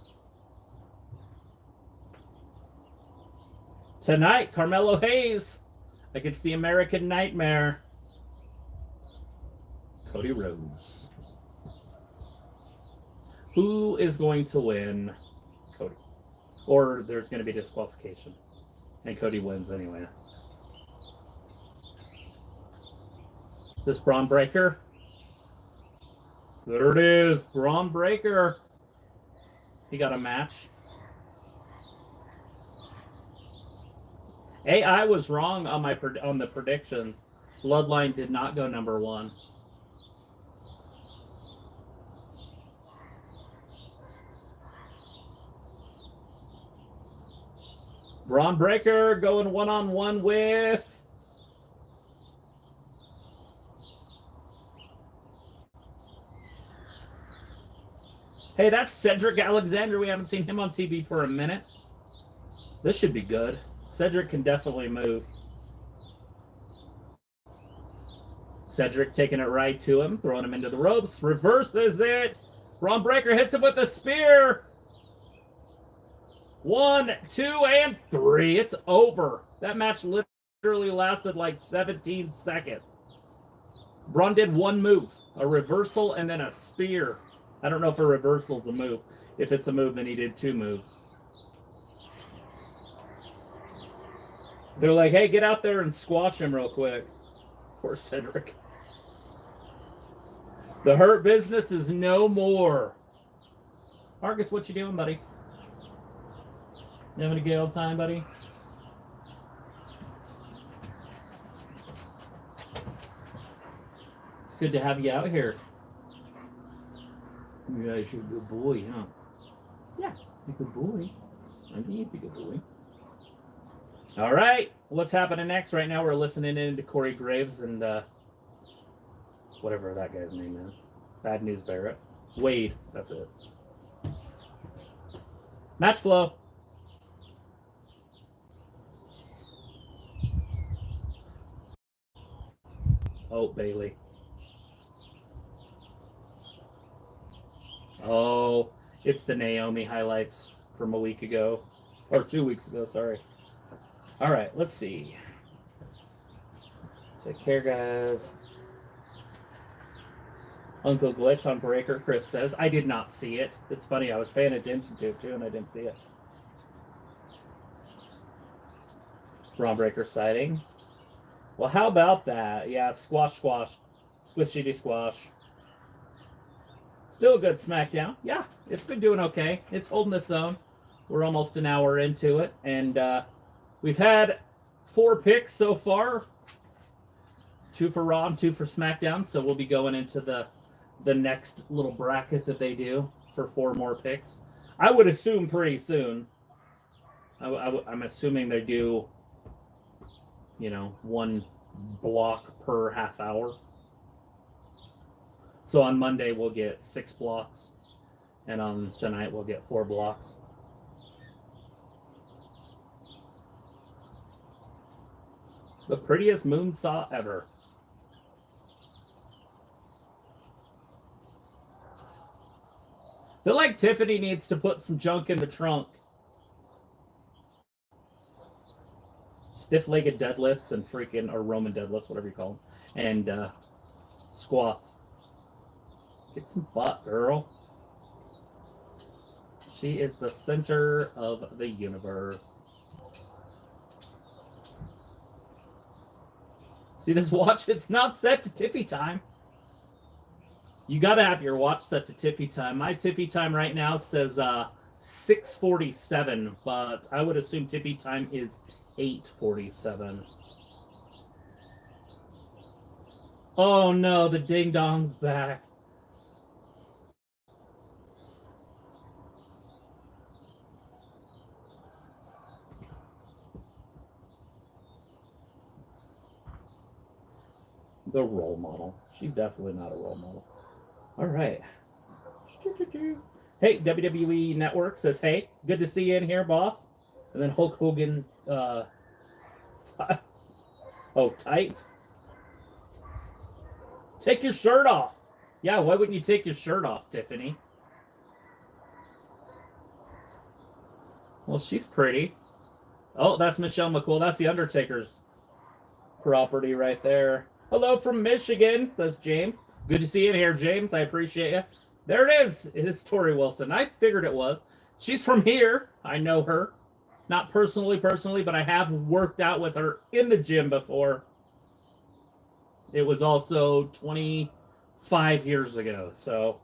S1: Tonight, Carmelo Hayes against the American Nightmare, Cody Rhodes. Who is going to win? Cody. Or there's going to be disqualification. And Cody wins anyway. Is this Braun Breaker? There it is. Braun Breaker. He got a match. Hey, I was wrong on the predictions. Bloodline did not go number 1. Braun Breaker going one-on-one with... Hey, that's Cedric Alexander. We haven't seen him on TV for a minute. This should be good. Cedric can definitely move. Cedric taking it right to him, throwing him into the ropes. Reverses it. Braun Breaker hits him with a spear. 1, 2, and 3. It's over. That match literally lasted like 17 seconds. Braun did one move, a reversal and then a spear. I don't know if a reversal's a move. If it's a move, then he did 2 moves. They're like, hey, get out there and squash him real quick. Poor Cedric. The Hurt Business is no more. Marcus, what you doing, buddy? You having a good old time, buddy? It's good to have you out here. Yeah, you're a good boy, huh? Yeah, he's a good boy. I think he's a good boy. All right, what's happening next? Right now we're listening in to Corey Graves and whatever that guy's name is. Bad News Barrett. Wade, that's it. Match flow. Oh, Bailey. Oh, it's the Naomi highlights from a week ago. Or 2 weeks ago, sorry. All right, let's see. Take care, guys. Uncle Glitch on Breaker, Chris says. I did not see it. It's funny, I was paying attention to it too, and I didn't see it. Braun Breaker sighting. Well, how about that? Yeah, squash, squash. Squishy squash. Still a good SmackDown. Yeah, it's been doing okay. It's holding its own. We're almost an hour into it, and we've had 4 picks so far. 2 for Raw and 2 for SmackDown, so we'll be going into the next little bracket that they do for 4 more picks. I would assume pretty soon. I'm assuming they do, 1 block per half hour. So on Monday we'll get 6 blocks, and on tonight we'll get 4 blocks. The prettiest moonsaw ever. I feel like Tiffany needs to put some junk in the trunk. Stiff-legged deadlifts and or Roman deadlifts, whatever you call them, and squats. Get some butt, girl. She is the center of the universe. See this watch? It's not set to Tiffy time. You gotta have your watch set to Tiffy time. My Tiffy time right now says 6:47, but I would assume Tiffy time is 8:47. Oh no, the ding dong's back. The role model. She's definitely not a role model. All right. Hey, WWE Network says, hey, good to see you in here, boss. And then Hulk Hogan, tights. Take your shirt off. Yeah, why wouldn't you take your shirt off, Tiffany? Well, she's pretty. Oh, that's Michelle McCool. That's the Undertaker's property right there. Hello from Michigan, says James. Good to see you in here, James. I appreciate you. There it is. It is Tori Wilson. I figured it was. She's from here. I know her. Not personally, but I have worked out with her in the gym before. It was also 25 years ago, so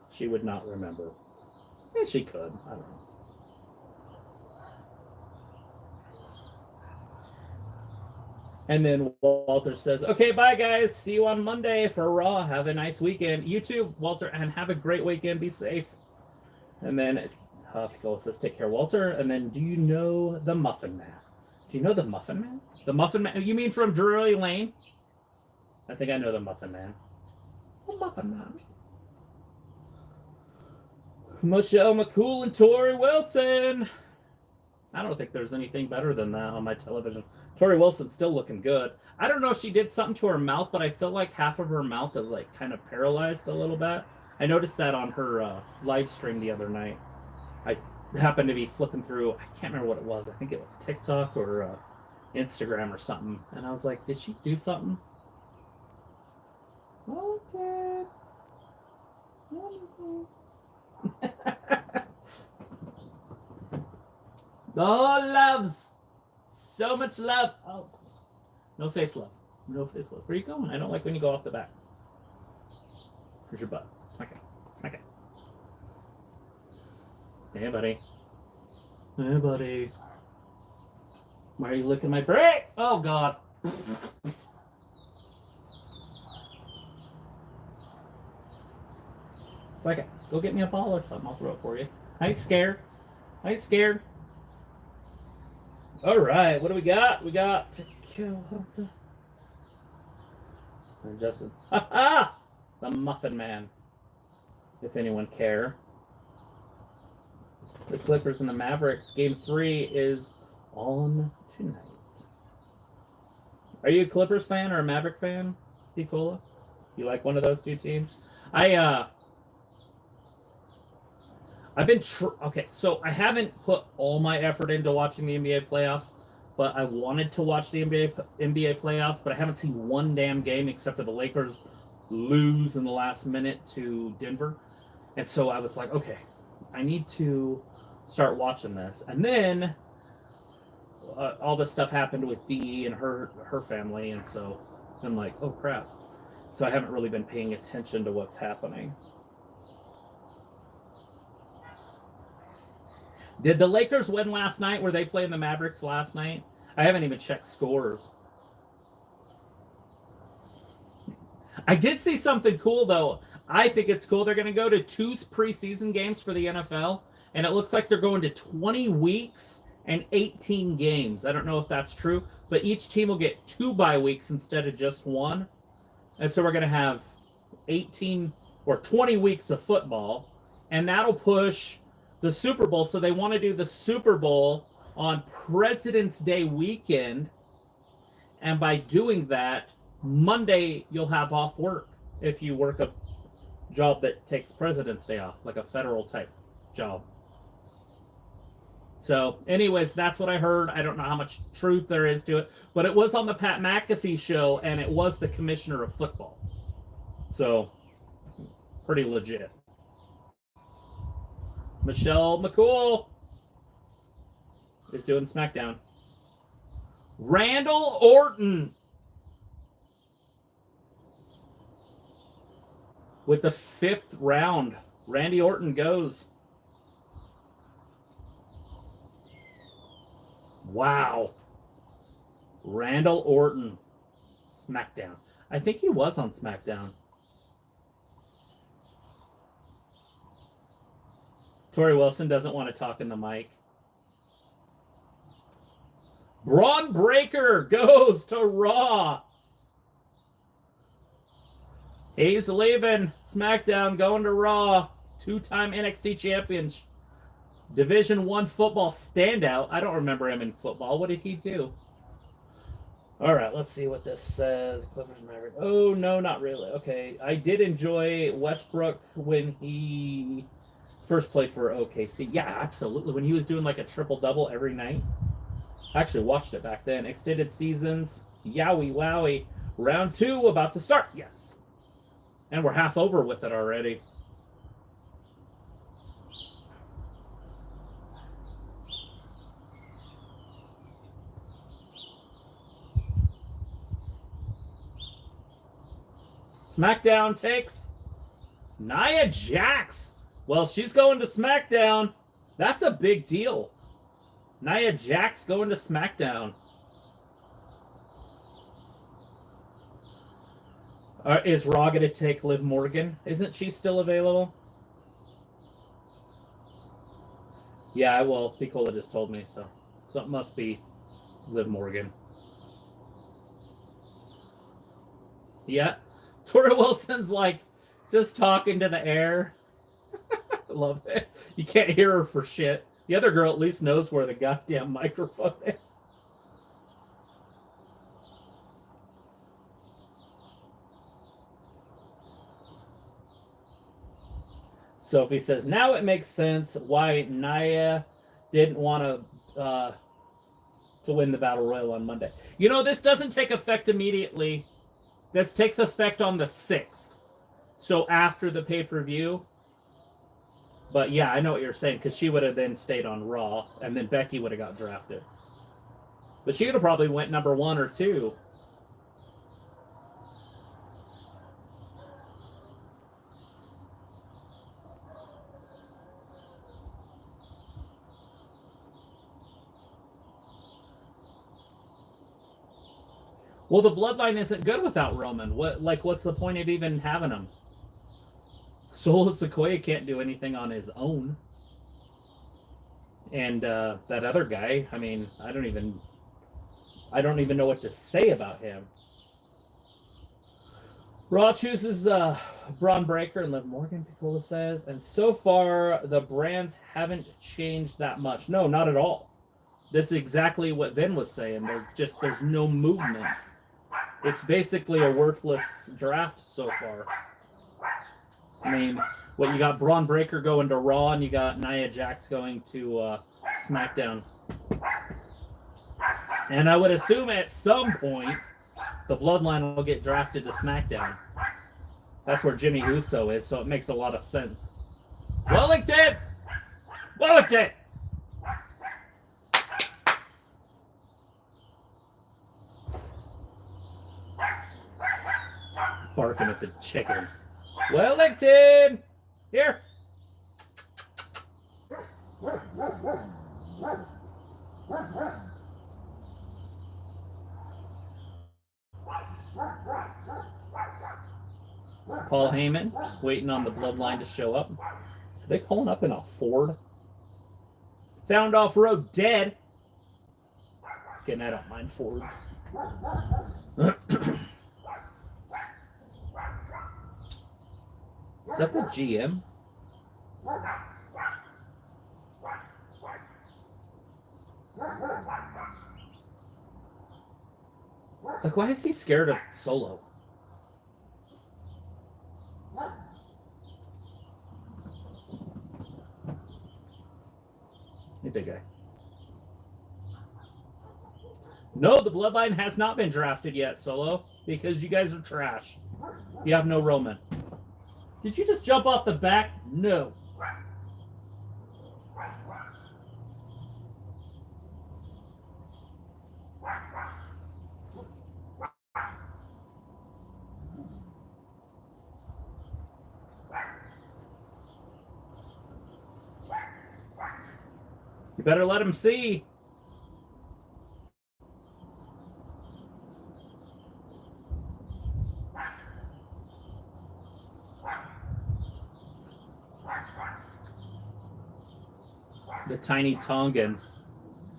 S1: she would not remember. Yeah, she could. I don't know. And then Walter says, okay, bye, guys. See you on Monday for Raw. Have a nice weekend. You too, Walter, and have a great weekend. Be safe. And then Piccolo says, take care, Walter. And then, do you know the Muffin Man? Do you know the Muffin Man? The Muffin Man? You mean from Drury Lane? I think I know the Muffin Man. The Muffin Man. Michelle McCool and Tori Wilson. I don't think there's anything better than that on my television. Tori Wilson's still looking good. I don't know if she did something to her mouth, but I feel like half of her mouth is like kind of paralyzed a little bit. I noticed that on her live stream the other night. I happened to be flipping through, I can't remember what it was. I think it was TikTok or Instagram or something. And I was like, did she do something? Walter. Oh, loves. So much love. Oh, no face love. No face love. Where are you going? I don't like when you go off the back. Here's your butt. Smack it. Smack it. Hey, buddy. Hey, buddy. Why are you licking my break? Oh, God. Smack it. Go get me a ball or something. I'll throw it for you. I ain't scared. I ain't scared. All right, what do we got? We got Justin. Ha! The Muffin Man. If anyone care. The Clippers and the Mavericks. Game 3 is on tonight. Are you a Clippers fan or a Maverick fan, Nicola? You like one of those two teams? I've been okay, so I haven't put all my effort into watching the NBA playoffs, but I wanted to watch the NBA playoffs, but I haven't seen one damn game except for the Lakers lose in the last minute to Denver. And so I was like, okay, I need to start watching this. And then all this stuff happened with Dee and her family, and so I'm like, oh crap. So I haven't really been paying attention to what's happening. Did the Lakers win last night? Were they playing the Mavericks last night? I haven't even checked scores. I did see something cool, though. I think it's cool. They're going to go to 2 preseason games for the NFL, and it looks like they're going to 20 weeks and 18 games. I don't know if that's true, but each team will get 2 bye weeks instead of just 1. And so we're going to have 18 or 20 weeks of football, and that'll push the Super Bowl. So they want to do the Super Bowl on President's Day weekend. And by doing that, Monday you'll have off work if you work a job that takes President's Day off, like a federal type job. So anyways, that's what I heard. I don't know how much truth there is to it, but it was on the Pat McAfee show, and it was the commissioner of football. So pretty legit. Michelle McCool is doing SmackDown. Randall Orton with the 5th round. Randy Orton goes. Wow. Randall Orton. SmackDown. I think he was on SmackDown. Tori Wilson doesn't want to talk in the mic. Braun Breaker goes to Raw. He's leaving SmackDown, going to Raw. 2-time NXT champion. Division I football standout. I don't remember him in football. What did he do? All right, let's see what this says. Clippers Maverick. Oh, no, not really. Okay, I did enjoy Westbrook when he first played for OKC. Yeah, absolutely. When he was doing like a triple-double every night. I actually watched it back then. Extended seasons. Yowie wowie. Round 2 about to start. Yes. And we're half over with it already. SmackDown takes Nia Jax. Well, she's going to SmackDown. That's a big deal. Nia Jax going to SmackDown. Is Raw going to take Liv Morgan? Isn't she still available? Yeah, well, Picola just told me, so it must be Liv Morgan. Yeah. Tori Wilson's like just talking to the air. Love it. You can't hear her for shit. The other girl at least knows where the goddamn microphone is. Sophie says, now it makes sense why Nia didn't want to win the Battle Royal on Monday. You know, this doesn't take effect immediately. This takes effect on the 6th. So after the pay-per-view. But yeah, I know what you're saying, because she would have then stayed on Raw, and then Becky would have got drafted. But she would have probably went number 1 or 2. Well, the bloodline isn't good without Roman. What's the point of even having him? Solo Sequoia can't do anything on his own. And that other guy, I mean, I don't even know what to say about him. Raw chooses Braun Breaker and Liv Morgan, Picola says. And so far, the brands haven't changed that much. No, not at all. This is exactly what Vin was saying. There's no movement. It's basically a worthless draft so far. I mean, you got Braun Breaker going to Raw, and you got Nia Jax going to SmackDown. And I would assume at some point, the Bloodline will get drafted to SmackDown. That's where Jimmy Uso is, so it makes a lot of sense. Wellington! Wellington! Barking at the chickens. Wellington! Here! Paul Heyman waiting on the Bloodline to show up. Are they pulling up in a Ford? Found off road dead. Just kidding, I don't mind Fords. Is that the GM? Like, why is he scared of Solo? Hey, big guy. No, the Bloodline has not been drafted yet, Solo, because you guys are trash. You have no Roman. Did you just jump off the back? No. You better let him see. The tiny Tongan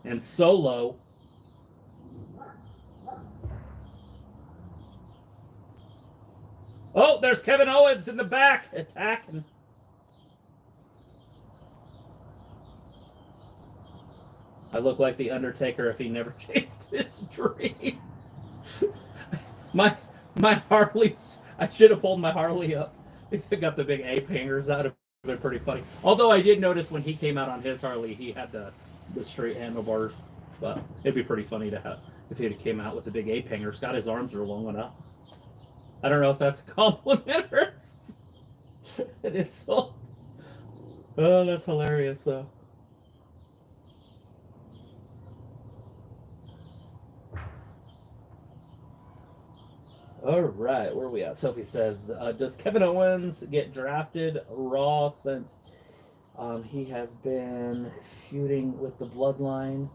S1: and Solo. Oh, there's Kevin Owens in the back attacking. I look like the Undertaker if he never chased his dream. my Harley's. I should have pulled my Harley up. I got the big ape hangers out of. Been pretty funny. Although I did notice when he came out on his Harley, he had the straight handlebars. But it'd be pretty funny to have if he came out with the big ape hangers. God, his arms are long enough. I don't know if that's a compliment or an insult. Oh, that's hilarious, though. All right, where are we at? Sophie says, does Kevin Owens get drafted Raw since he has been feuding with the Bloodline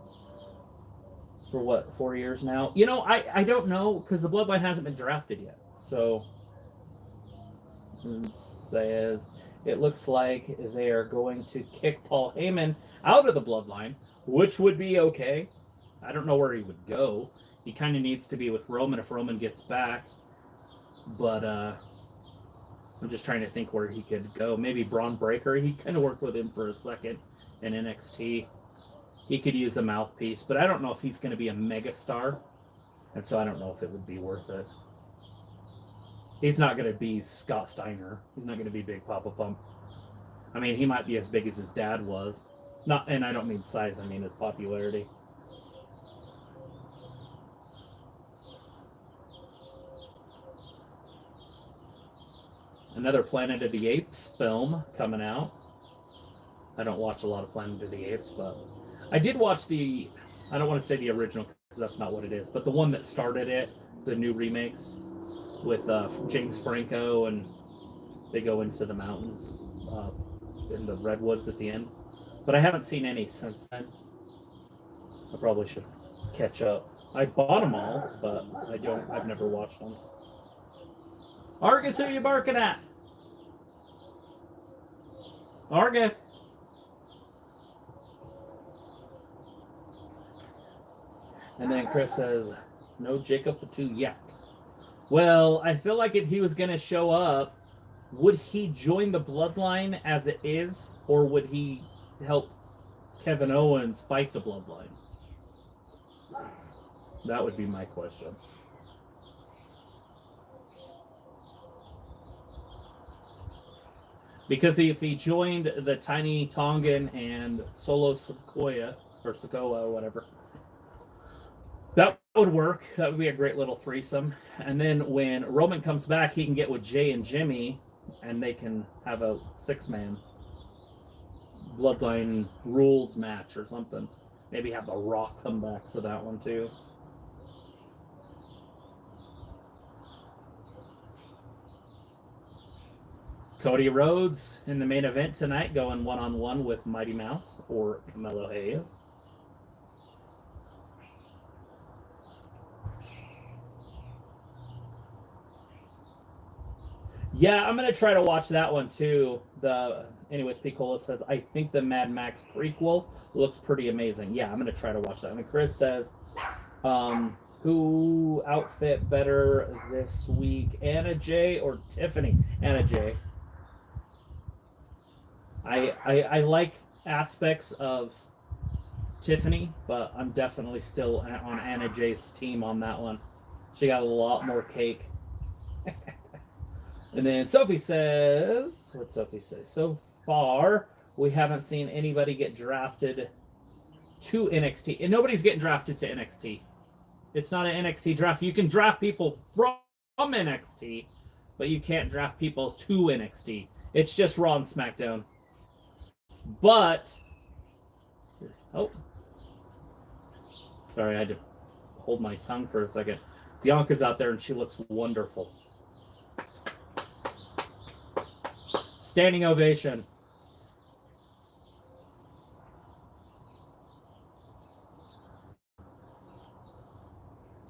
S1: for, 4 years now? You know, I don't know, because the Bloodline hasn't been drafted yet. So and says it looks like they are going to kick Paul Heyman out of the bloodline, which would be okay. I don't know where he would go. He kind of needs to be with Roman if Roman gets back. But I'm just trying to think where he could go. Maybe Braun Breaker. He kind of worked with him for a second in NXT. He could use a mouthpiece, but I don't know if he's going to be a megastar. And so I don't know if it would be worth it. He's not going to be Scott Steiner. He's not going to be Big Papa Pump. I mean, he might be as big as his dad was. Not, and I don't mean size, I mean his popularity. Another Planet of the Apes film coming out. I don't watch a lot of Planet of the Apes, but I did watch the, I don't want to say the original because that's not what it is, but the one that started it, the new remakes with James Franco, and they go into the mountains in the redwoods at the end. But I haven't seen any since then. I probably should catch up. I bought them all, but I've never watched them. Argus, who are you barking at? Argus. And then Chris says, no Jacob Fatu yet. Well, I feel like if he was going to show up, would he join the bloodline as it is, or would he help Kevin Owens fight the bloodline? That would be my question. Because if he joined the Tiny Tongan and Solo Sikoa, or Sikoa, or whatever, that would work. That would be a great little threesome. And then when Roman comes back, he can get with Jay and Jimmy, and they can have a 6-man Bloodline rules match or something. Maybe have The Rock come back for that one too. Cody Rhodes in the main event tonight, going one-on-one with Mighty Mouse or Carmelo Hayes. Yeah, I'm going to try to watch that one too. Anyways, Picola says, I think the Mad Max prequel looks pretty amazing. Yeah, I'm going to try to watch that. And Chris says, who outfit better this week, Anna Jay or Tiffany? Anna Jay. I like aspects of Tiffany, but I'm definitely still on Anna Jay's team on that one. She got a lot more cake. And then Sophie says, what'd Sophie say? So far, we haven't seen anybody get drafted to NXT. And nobody's getting drafted to NXT. It's not an NXT draft. You can draft people from NXT, but you can't draft people to NXT. It's just Raw and SmackDown. But, oh, sorry, I had to hold my tongue for a second. Bianca's out there and she looks wonderful. Standing ovation.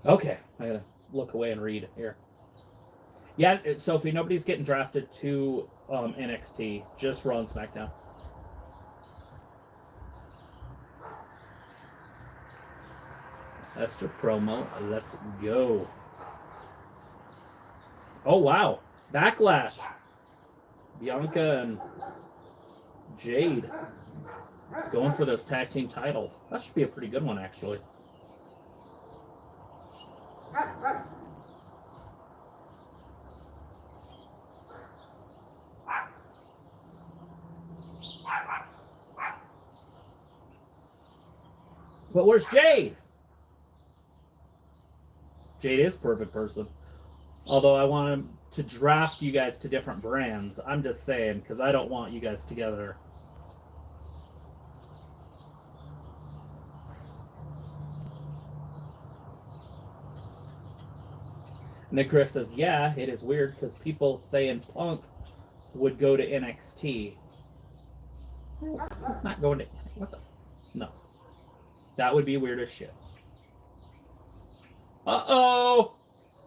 S1: Okay, I gotta look away and read here. Yeah, Sophie, nobody's getting drafted to NXT, just Raw and SmackDown. That's your promo. Let's go. Oh, wow. Backlash. Bianca and Jade going for those tag team titles. That should be a pretty good one, actually. But where's Jade? Jade is a perfect person. Although I want him to draft you guys to different brands. I'm just saying, because I don't want you guys together. And then Chris says, yeah, it is weird because people saying Punk would go to NXT. It's not going to... What the... No. That would be weird as shit. Uh-oh!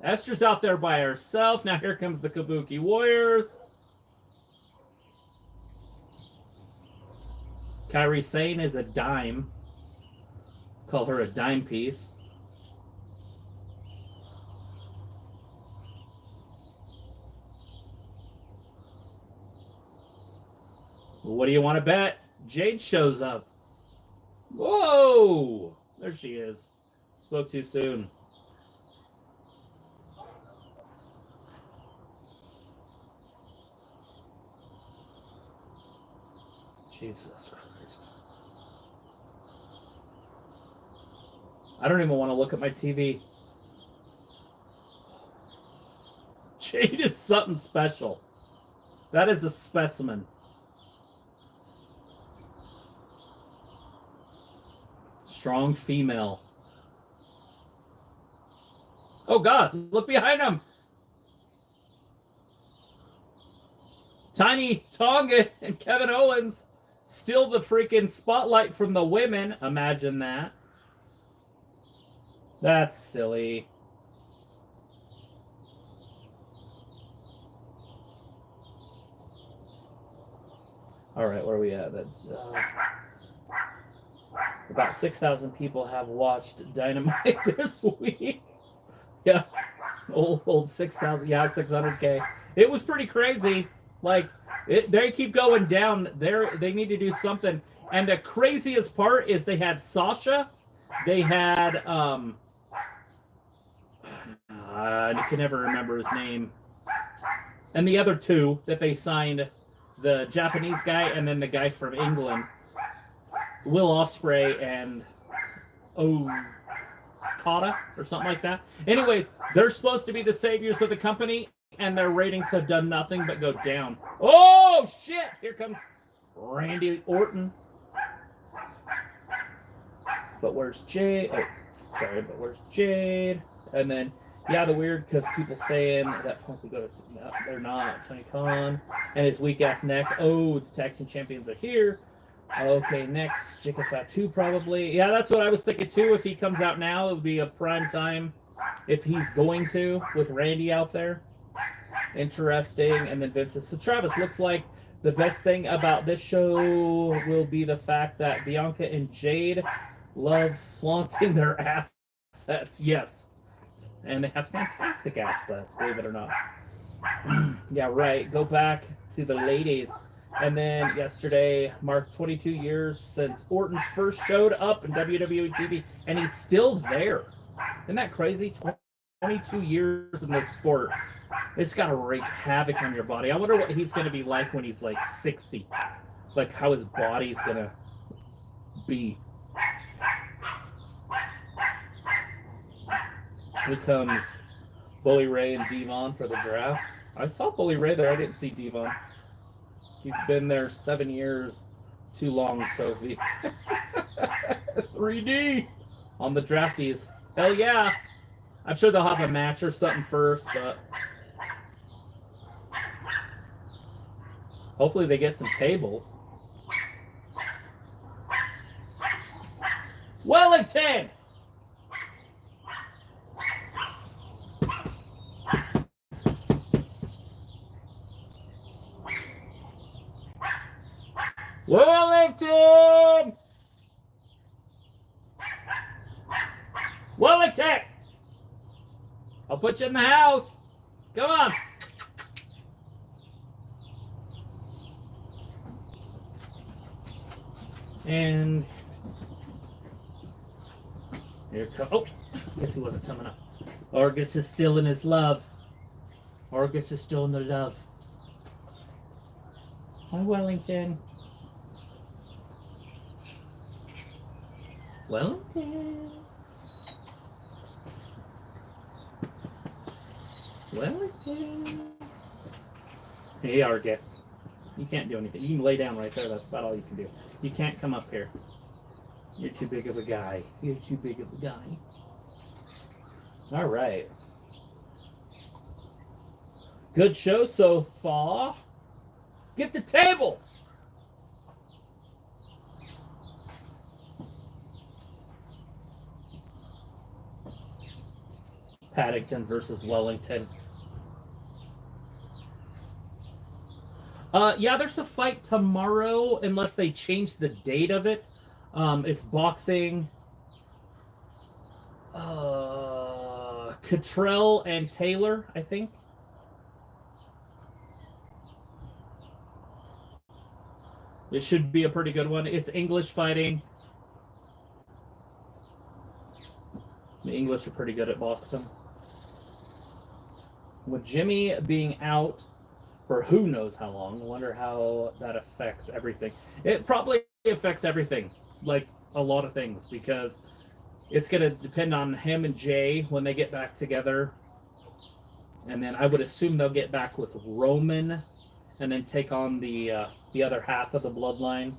S1: Esther's out there by herself. Now here comes the Kabuki Warriors. Kairi Sane is a dime. Call her a dime piece. What do you want to bet? Jade shows up. Whoa! There she is. Spoke too soon. Jesus Christ. I don't even want to look at my TV. Jade is something special. That is a specimen. Strong female. Oh God, look behind him. Tiny Tonga and Kevin Owens steal the freaking spotlight from the women. Imagine that. That's silly. All right, where are we at? That's about 6,000 people have watched Dynamite this week. Yeah, old 6,000. Yeah, 600K. It was pretty crazy. Like they keep going down. They need to do something. And the craziest part is they had Sasha. They had I can never remember his name. And the other two that they signed, the Japanese guy and then the guy from England, Will Ospreay and Okada or something like that. Anyways, they're supposed to be the saviors of the company, and their ratings have done nothing but go down. Oh shit! Here comes Randy Orton. But where's Jade? Oh, sorry, but where's Jade? And then, yeah, the weird, because people saying that Punk will go to, no, they're not. Tony Khan and his weak ass neck. Oh, the tag team champions are here. Okay, next, Jika Fatu probably. Yeah, that's what I was thinking too. If he comes out now, it would be a prime time. If he's going to, with Randy out there. Interesting. And then Vince says, so Travis, looks like the best thing about this show will be the fact that Bianca and Jade love flaunting their assets. Yes. And they have fantastic assets, believe it or not. Yeah, right. Go back to the ladies. And then yesterday marked 22 years since Orton first showed up in WWE TV, and he's still there. Isn't that crazy? 22 years in this sport. It's got to wreak havoc on your body. I wonder what he's going to be like when he's like 60. Like how his body's going to be. Here comes Bully Ray and Devon for the draft. I saw Bully Ray there. I didn't see Devon. He's been there 7 years. Too long, Sophie. 3D on the draftees. Hell yeah. I'm sure they'll have a match or something first, but hopefully they get some tables. Wellington! Wellington! Wellington! I'll put you in the house. Come on. And here comes. Oh, guess he wasn't coming up. Argus is still in his love. Argus is still in the love. Hi, Wellington. Wellington. Wellington. Hey, Argus. You can't do anything. You can lay down right there. That's about all you can do. You can't come up here. You're too big of a guy. You're too big of a guy. All right. Good show so far. Get the tables. Paddington versus Wellington. Yeah, there's a fight tomorrow, unless they change the date of it. It's boxing. Cottrell and Taylor, I think. It should be a pretty good one. It's English fighting. The English are pretty good at boxing. With Jimmy being out for who knows how long, I wonder how that affects everything. It probably affects everything, like a lot of things, because it's going to depend on him and Jay when they get back together. And then I would assume they'll get back with Roman and then take on the other half of the bloodline.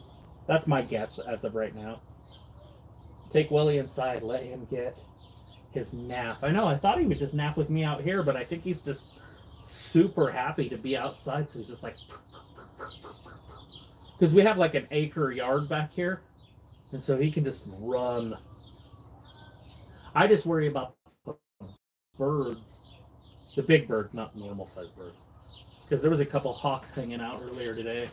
S1: That's my guess as of right now. Take Willie inside, let him get his nap. I know, I thought he would just nap with me out here, but I think he's just super happy to be outside, so he's just like, because we have like an acre yard back here, and so he can just run. I just worry about the birds, the big birds, not normal sized birds, because there was a couple hawks hanging out earlier today,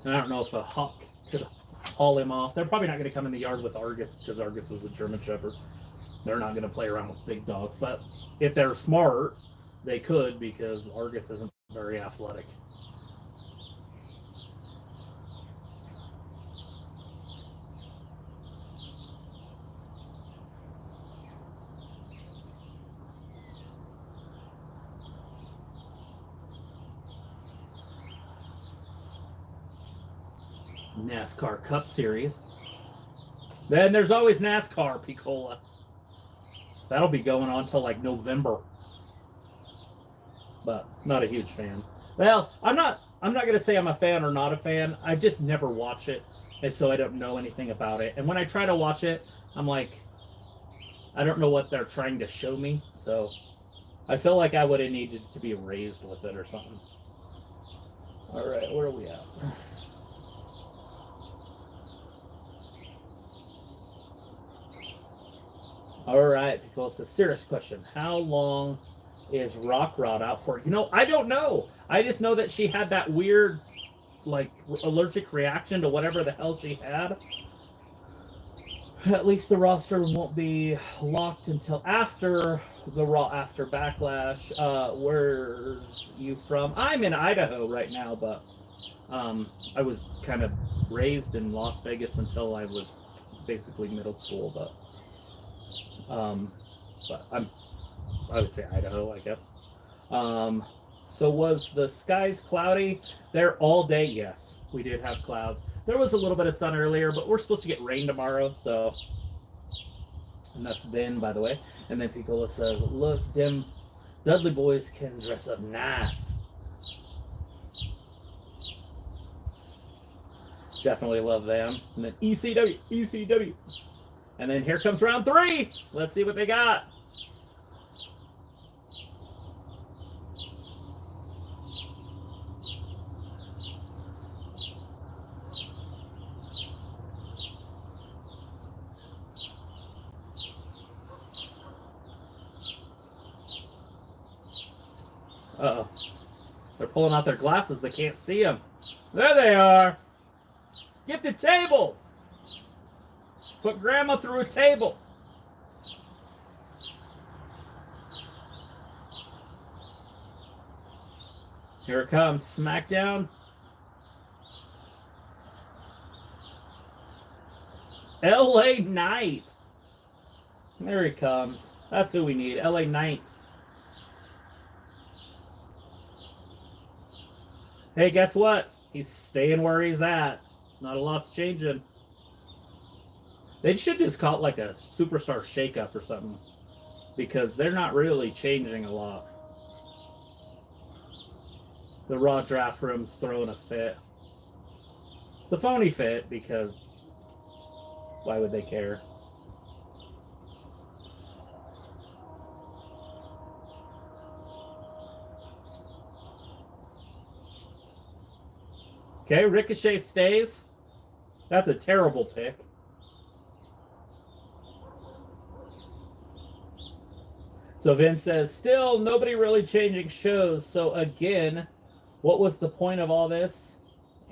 S1: and I don't know if a hawk could haul him off. They're probably not going to come in the yard with Argus, because Argus was a German Shepherd. They're not going to play around with big dogs, but if they're smart, they could, because Argus isn't very athletic. NASCAR Cup Series. Then there's always NASCAR, Piccola. That'll be going on till like November. But not a huge fan. Well, I'm not gonna say I'm a fan or not a fan. I just never watch it, and so I don't know anything about it. And when I try to watch it, I'm like, I don't know what they're trying to show me. So I feel like I would have needed to be raised with it or something. All right, where are we at? All right, because it's a serious question. How long is Rock Rod out for? You know, I don't know. I just know that she had that weird, like, allergic reaction to whatever the hell she had. At least the roster won't be locked until after the Raw after Backlash. Where's you from? I'm in Idaho right now, but I was kind of raised in Las Vegas until I was basically middle school, but I would say Idaho, I guess. So was the skies cloudy there all day? Yes, we did have clouds. There was a little bit of sun earlier, but we're supposed to get rain tomorrow, so. And that's Ben, by the way. And then Piccola says, look, them Dudley boys can dress up nice. Definitely love them. And then ECW, ECW. And then here comes round 3. Let's see what they got. Uh-oh. They're pulling out their glasses. They can't see them. There they are. Get the tables. Put Grandma through a table. Here it comes. SmackDown. LA Knight. There he comes. That's who we need. LA Knight. Hey, guess what? He's staying where he's at. Not a lot's changing. They should just call it like a superstar shakeup or something, because they're not really changing a lot. The Raw draft room's throwing a fit. It's a phony fit, because why would they care? Okay, Ricochet stays. That's a terrible pick. So Vince says, still nobody really changing shows. So again, What was the point of all this?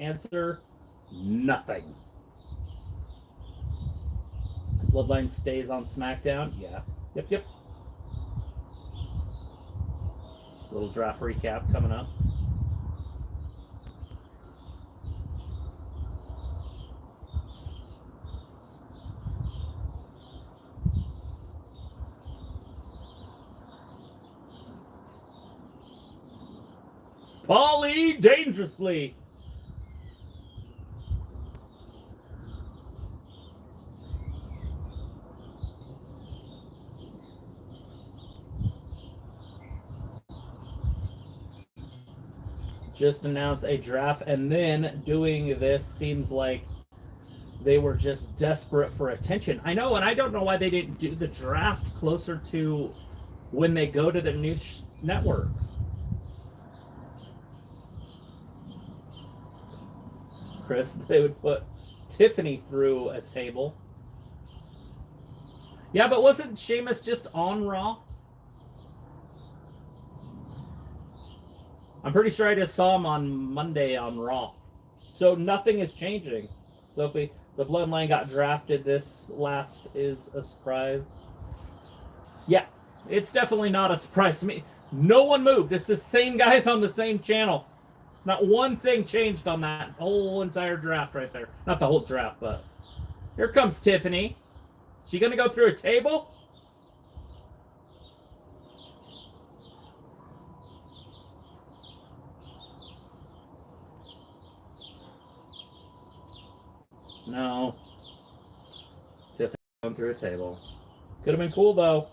S1: Answer, nothing. Bloodline stays on SmackDown? Yeah. Yep. Little draft recap coming up. Paulie dangerously. Just announced a draft, and then doing this seems like they were just desperate for attention. I know, and I don't know why they didn't do the draft closer to when they go to the new networks. Chris, they would put Tiffany through a table. Yeah, but wasn't Sheamus just on Raw? I'm pretty sure I just saw him on Monday on Raw. So nothing is changing. Sophie, the Bloodline got drafted. This last is a surprise. Yeah, it's definitely not a surprise to me. No one moved. It's the same guys on the same channel. Not one thing changed on that whole entire draft right there. Not the whole draft, but here comes Tiffany. She gonna go through a table? No. Tiffany going through a table. Could have been cool though.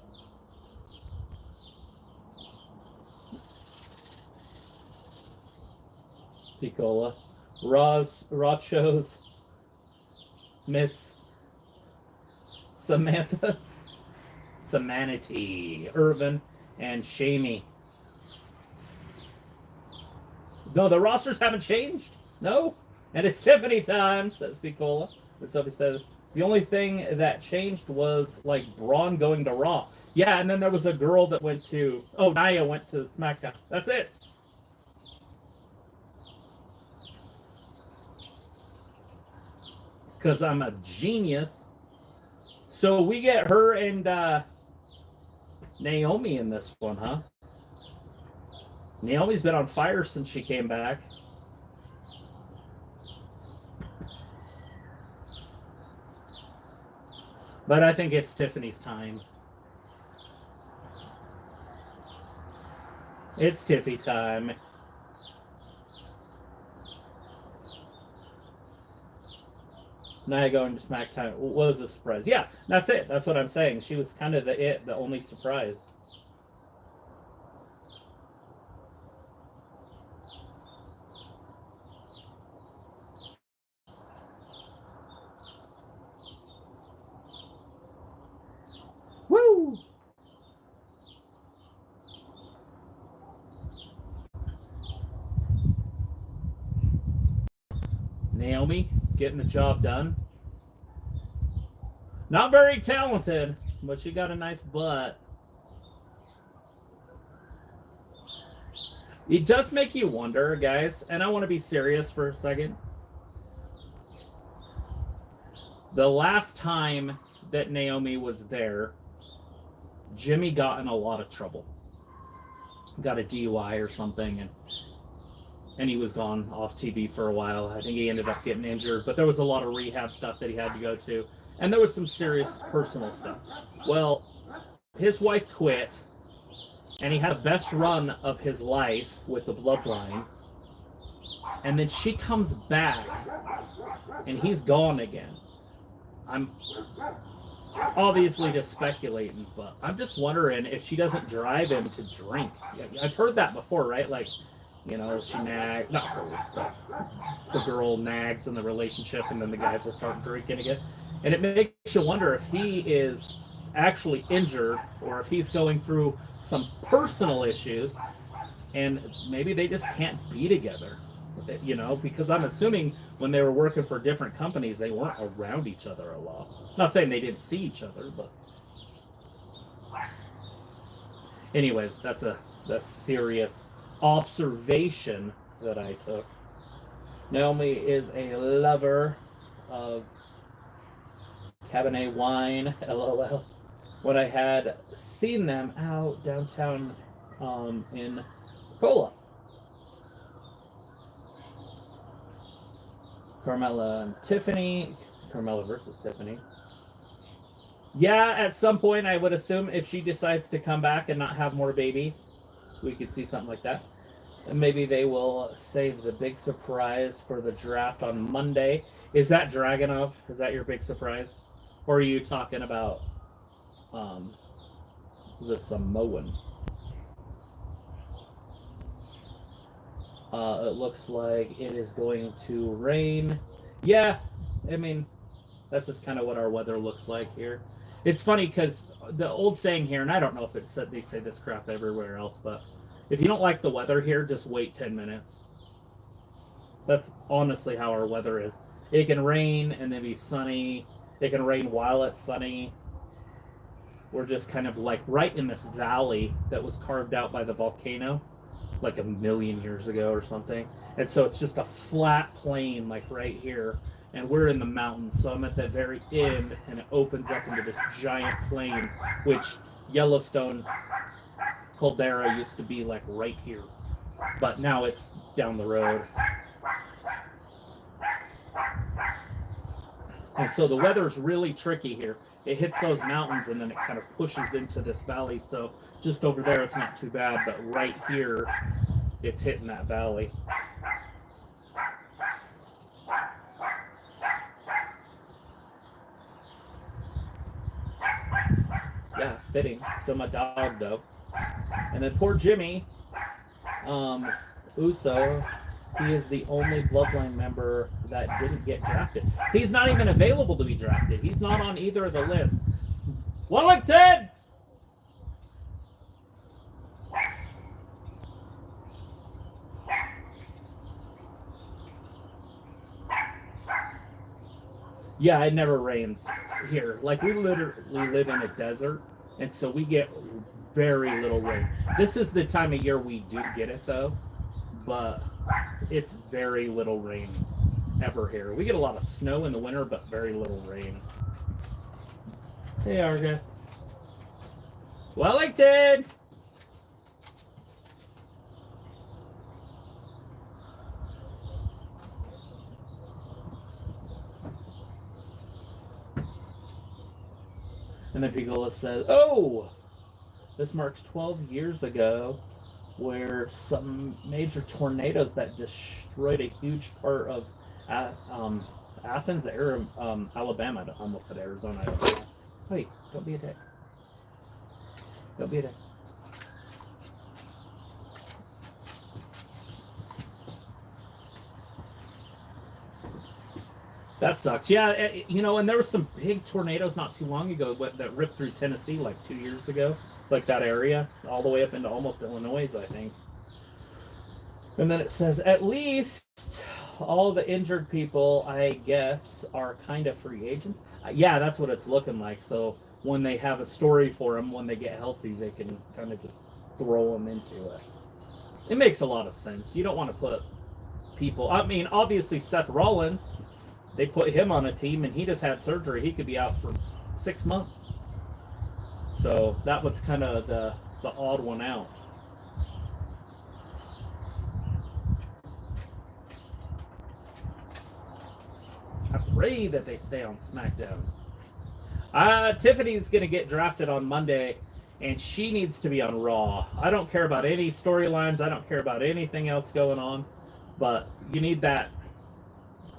S1: Piccola. Raw shows Miss Samantha, Samanity, Irvin, and Shamey. No, the rosters haven't changed. No. And it's Tiffany time, says Piccola. And Sophie says, the only thing that changed was, like, Braun going to Raw. Yeah, and then there was a girl that went to... Oh, Nia went to SmackDown. That's it. Because I'm a genius. So we get her and Naomi in this one, huh? Naomi's been on fire since she came back. But I think it's Tiffany's time. It's Tiffy time. Nia going to SmackDown was a surprise. Yeah, that's it. That's what I'm saying. She was kind of the only surprise. Woo! Naomi getting the job done. Not very talented, but she got a nice butt. It does make you wonder, guys, and I want to be serious for a second. The last time that Naomi was there, Jimmy got in a lot of trouble. Got a DUI or something, and he was gone off TV for a while. I think he ended up getting injured, but there was a lot of rehab stuff that he had to go to. And there was some serious personal stuff. Well, his wife quit, and he had the best run of his life with the Bloodline. And then she comes back, and he's gone again. I'm obviously just speculating, but I'm just wondering if she doesn't drive him to drink. I've heard that before, right? Like, you know, she nags, not her, but the girl nags in the relationship, and then the guys will start drinking again. And it makes you wonder if he is actually injured or if he's going through some personal issues and maybe they just can't be together, you know, because I'm assuming when they were working for different companies, they weren't around each other a lot. Not saying they didn't see each other, but anyways, that's a serious observation that I took. Naomi is a lover of Cabernet wine, LOL. When I had seen them out downtown in Cola. Carmella and Tiffany. Carmella versus Tiffany. Yeah, at some point I would assume if she decides to come back and not have more babies, we could see something like that. And maybe they will save the big surprise for the draft on Monday. Is that Dragunov? Is that your big surprise? Or are you talking about the Samoan? It looks like it is going to rain. Yeah, I mean, that's just kind of what our weather looks like here. It's funny because the old saying here, and I don't know if it's they say this crap everywhere else, but if you don't like the weather here, just wait 10 minutes. That's honestly how our weather is. It can rain and then be sunny. It can rain while it's sunny. We're just kind of like right in this valley that was carved out by the volcano like 1,000,000 years ago or something. And so it's just a flat plain like right here. And we're in the mountains. So I'm at the very end and it opens up into this giant plain, which Yellowstone Caldera used to be like right here. But now it's down the road. And so the weather's really tricky here. It hits those mountains and then it kind of pushes into this valley. So just over there, it's not too bad. But right here, it's hitting that valley. Yeah, fitting. Still my dog, though. And then poor Jimmy Uso, he is the only Bloodline member that didn't get drafted. He's not even available to be drafted. He's not on either of the lists. Wellington! Yeah, it never rains here. Like, we literally live in a desert, and so we get very little rain. This is the time of year we do get it, though, but it's very little rain ever here. We get a lot of snow in the winter, but very little rain. Hey, Arga. Wellington! And then Picola says, oh, this marks 12 years ago where some major tornadoes that destroyed a huge part of Athens, Alabama. I almost said Arizona. I don't know. Wait, don't be a dick. Don't be a dick. That sucks. Yeah, you know, and there were some big tornadoes not too long ago that ripped through Tennessee like 2 years ago, like that area, all the way up into almost Illinois, I think. And then it says, at least all the injured people, I guess, are kind of free agents. Yeah, that's what it's looking like. So when they have a story for them, when they get healthy, they can kind of just throw them into it. It makes a lot of sense. You don't want to put people... I mean, obviously Seth Rollins... They put him on a team, and he just had surgery. He could be out for 6 months. So that was kind of the odd one out. I pray that they stay on SmackDown. Tiffany's going to get drafted on Monday, and she needs to be on Raw. I don't care about any storylines. I don't care about anything else going on. But you need that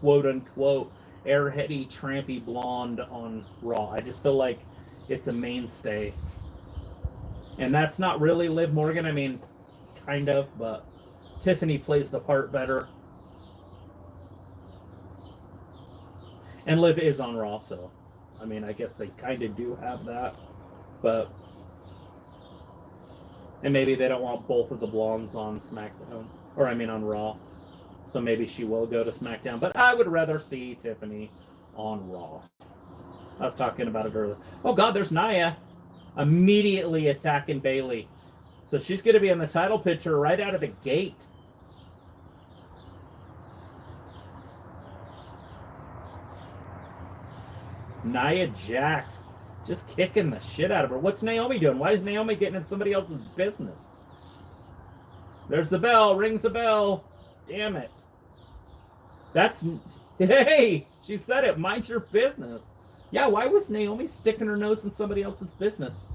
S1: quote-unquote airheady, trampy blonde on Raw. I just feel like it's a mainstay. And that's not really Liv Morgan. I mean, kind of, but Tiffany plays the part better. And Liv is on Raw, so I mean, I guess they kind of do have that. But... And maybe they don't want both of the blondes on SmackDown. Or, I mean, on Raw. So maybe she will go to SmackDown. But I would rather see Tiffany on Raw. I was talking about it earlier. Oh, God, there's Nia immediately attacking Bayley. So she's going to be in the title picture right out of the gate. Nia Jax just kicking the shit out of her. What's Naomi doing? Why is Naomi getting in somebody else's business? There's the bell. Rings the bell. Damn it. That's... Hey! She said it. Mind your business. Yeah, why was Naomi sticking her nose in somebody else's business?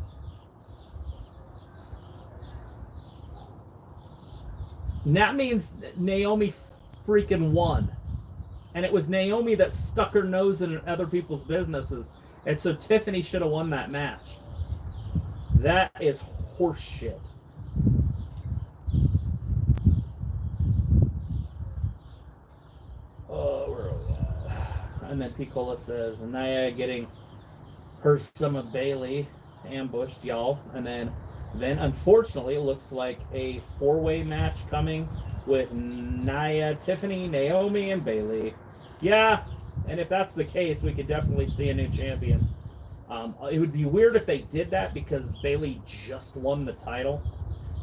S1: That means Naomi freaking won. And it was Naomi that stuck her nose in other people's businesses. And so Tiffany should have won that match. That is horseshit. Oh, where are we at? And then Piccola says, Nia getting her some of Bailey ambushed, y'all. And then unfortunately, it looks like a 4-way match coming with Nia, Tiffany, Naomi, and Bailey. Yeah, and if that's the case, we could definitely see a new champion. It would be weird if they did that because Bailey just won the title.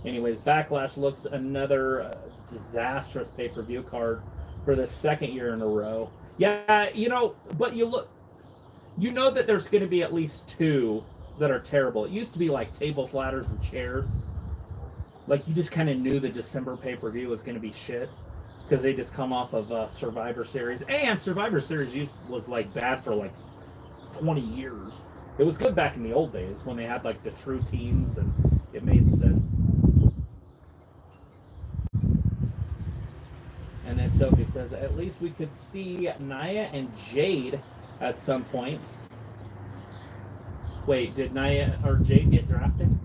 S1: Anyways, Backlash looks another disastrous pay-per-view card for the 2nd year in a row. Yeah, but you know that there's going to be at least 2 that are terrible. It used to be like tables, ladders, and chairs. Like, you just kind of knew the December pay-per-view was going to be shit because they just come off of Survivor Series. And Survivor Series was like bad for like 20 years. It was good back in the old days when they had like the true teams and it made sense. And then Sophie says, at least we could see Nia and Jade at some point. Wait, did Nia or Jade get drafted?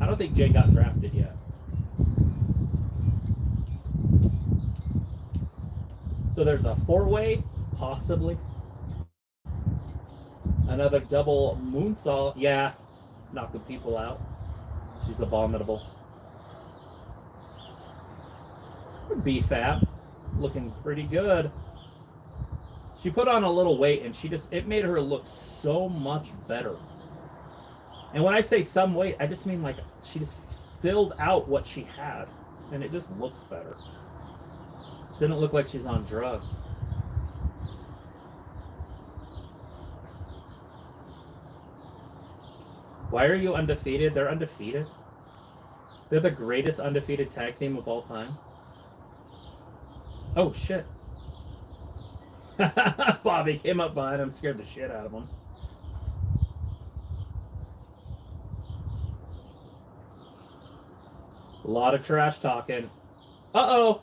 S1: I don't think Jade got drafted yet. So there's a 4-way, possibly. Another double moonsault. Yeah, knocking people out. She's abominable. B-Fab, looking pretty good. She put on a little weight and it made her look so much better. And when I say some weight, I just mean like she just filled out what she had and it just looks better. She didn't look like she's on drugs. Why are you undefeated? They're undefeated. They're the greatest undefeated tag team of all time. Oh, shit. Bobby came up behind him, scared the shit out of him. A lot of trash talking. Uh-oh.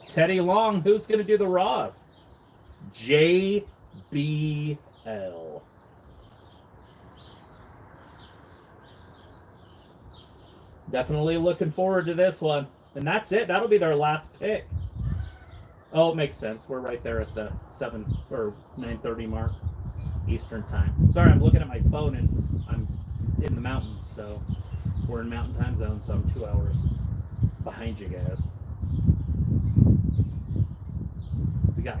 S1: Teddy Long, who's going to do the Raws? JBL. Definitely looking forward to this one. And that's it. That'll be their last pick. Oh, it makes sense. We're right there at the 7 or 9:30 mark Eastern time. Sorry, I'm looking at my phone and I'm in the mountains. So we're in mountain time zone, so I'm 2 hours behind you guys. We got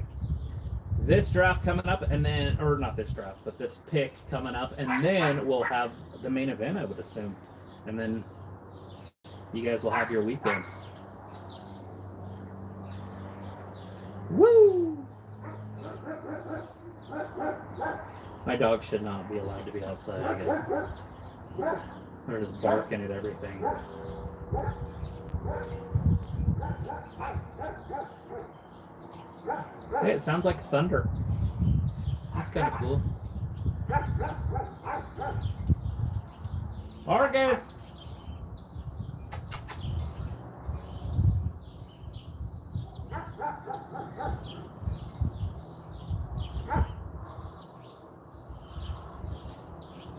S1: this draft coming up, and then, or not this draft, but this pick coming up, and then we'll have the main event, I would assume. And then you guys will have your weekend. Woo! My dog should not be allowed to be outside, I guess. They're just barking at everything. Hey, it sounds like thunder. That's kind of cool. Argus!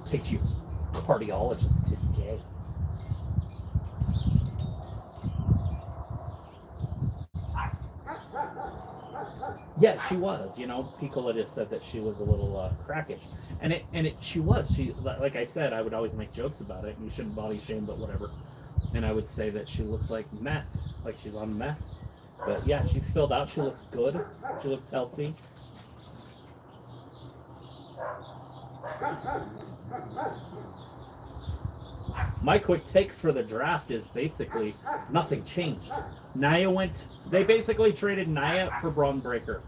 S1: Take you cardiologist today. Yeah, she was. You know, Piccola just said that she was a little crackish, and she was. She, like I said, I would always make jokes about it, and you shouldn't body shame, but whatever. And I would say that she looks like meth, like she's on meth. But yeah, she's filled out. She looks good. She looks healthy. my quick takes for the draft is basically nothing changed. They basically traded Nia for Braun Breaker.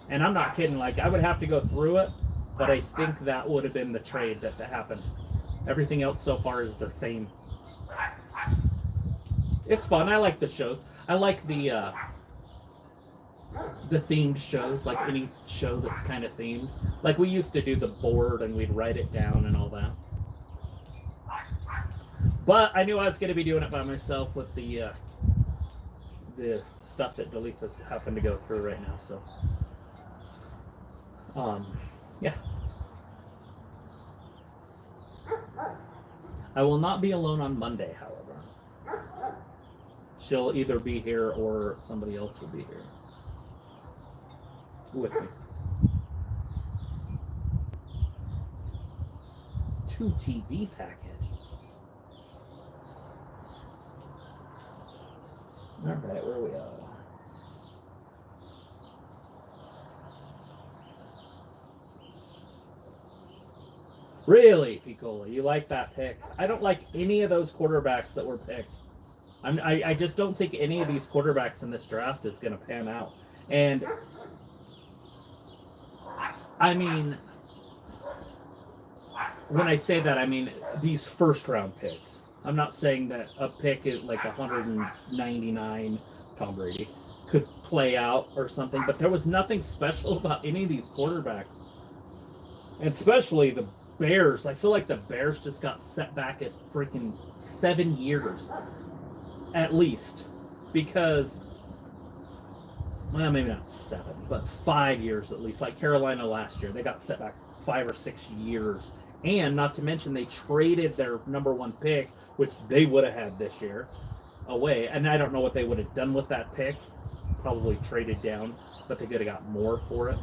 S1: And I'm not kidding, like, I would have to go through it, but I think that would have been the trade that happened. Everything else so far is the same. It's fun. I like the shows. I like the themed shows, like any show that's kind of themed. Like we used to do the board and we'd write it down and all that. But I knew I was going to be doing it by myself with the stuff that Delete is having to go through right now. So, yeah. I will not be alone on Monday, however. She'll either be here or somebody else will be here with me. 2 TV package. All right, where are we at? Really, Piccola, you like that pick? I don't like any of those quarterbacks that were picked. I just don't think any of these quarterbacks in this draft is going to pan out. And I mean, when I say that, I mean these first-round picks. I'm not saying that a pick at like 199, Tom Brady, could play out or something, but there was nothing special about any of these quarterbacks. And especially the Bears. I feel like the Bears just got set back at freaking 7 years, at least. Because, well, maybe not 7, but 5 years at least. Like Carolina last year, they got set back 5 or 6 years. And not to mention, they traded their number 1 pick, which they would have had this year, away. And I don't know what they would have done with that pick. Probably traded down, but they could have got more for it.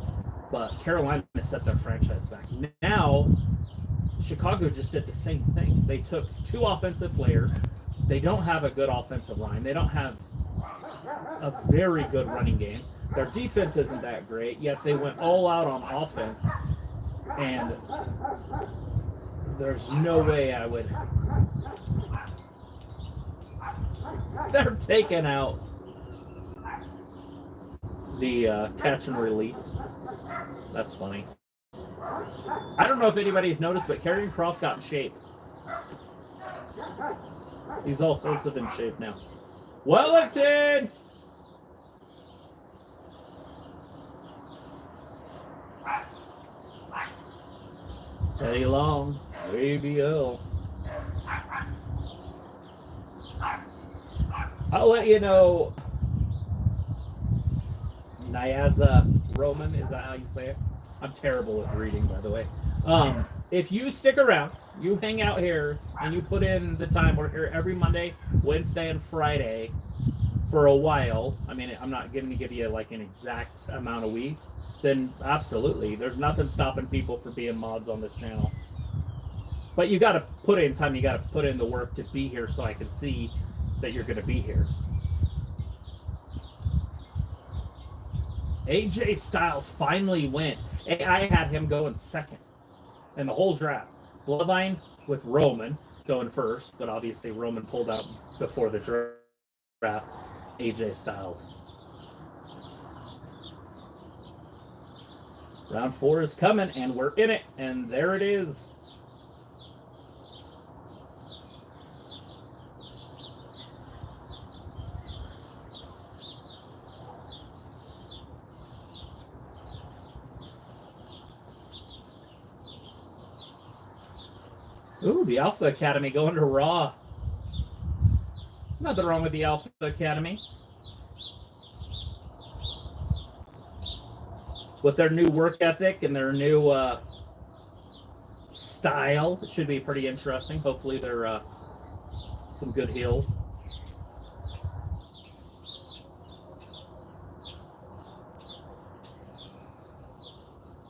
S1: But Carolina set their franchise back. Now, Chicago just did the same thing. They took 2 offensive players. They don't have a good offensive line. They don't have a very good running game. Their defense isn't that great, yet they went all out on offense. And there's no way I would... They're taking out the catch and release. That's funny. I don't know if anybody's noticed, but Karrion Kross got in shape. He's all sorts of in shape now. Wellington! Teddy Long, ABL. I'll let you know. Nyaza Roman, is that how you say it? I'm terrible with reading, by the way. If you stick around, you hang out here, and you put in the time, we're here every Monday, Wednesday, and Friday for a while. I mean, I'm not going to give you like an exact amount of weeks. Then absolutely, there's nothing stopping people from being mods on this channel. But you got to put in time. You got to put in the work to be here, so I can see that you're going to be here. AJ Styles finally went. I had him going second in the whole draft. Bloodline with Roman going first, but obviously Roman pulled out before the draft. AJ Styles. Round 4 is coming, and we're in it, and there it is. Ooh, the Alpha Academy going to Raw. Nothing wrong with the Alpha Academy. With their new work ethic and their new style, it should be pretty interesting. Hopefully they're some good heels.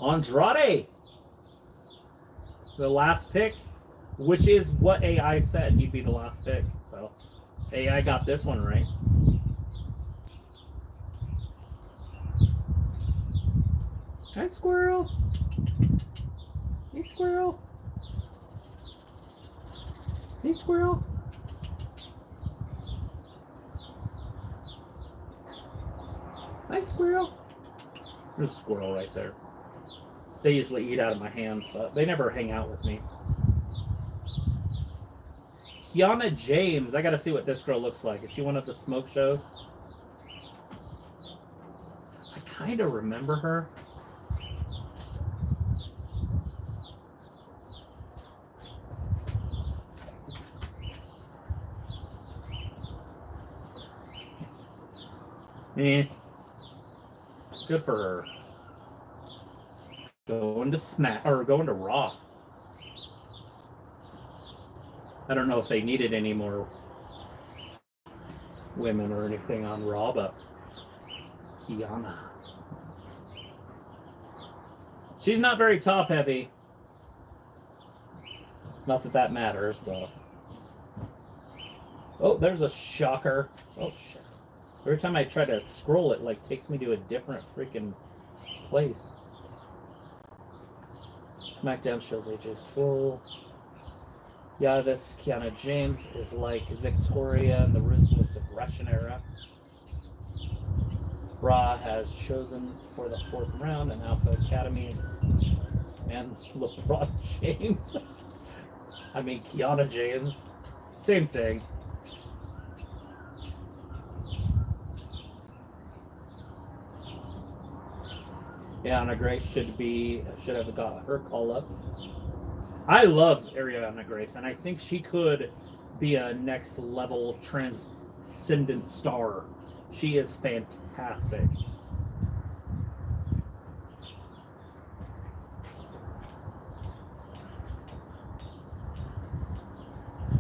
S1: Andrade, the last pick, which is what AI said he'd be the last pick. So AI got this one right. Hi, squirrel. Hey, squirrel. Hey, squirrel. Hi, squirrel. There's a squirrel right there. They usually eat out of my hands, but they never hang out with me. Kiana James. I gotta see what this girl looks like. Is she one of the smoke shows? I kind of remember her. Eh. Good for her. Going to Raw. I don't know if they needed any more women or anything on Raw, but Kiana. She's not very top heavy. Not that that matters, but. Oh, there's a shocker. Oh, shit. Every time I try to scroll, it like takes me to a different freaking place. SmackDown shows AJ Swole. Yeah, this Kiana James is like Victoria in the Ruthless Aggression era. Raw has chosen for the 4th round an Alpha Academy and LeBron James. I mean, Kiana James. Same thing. Ariana Grace should have got her call up. I love Ariana Grace, and I think she could be a next level transcendent star. She is fantastic.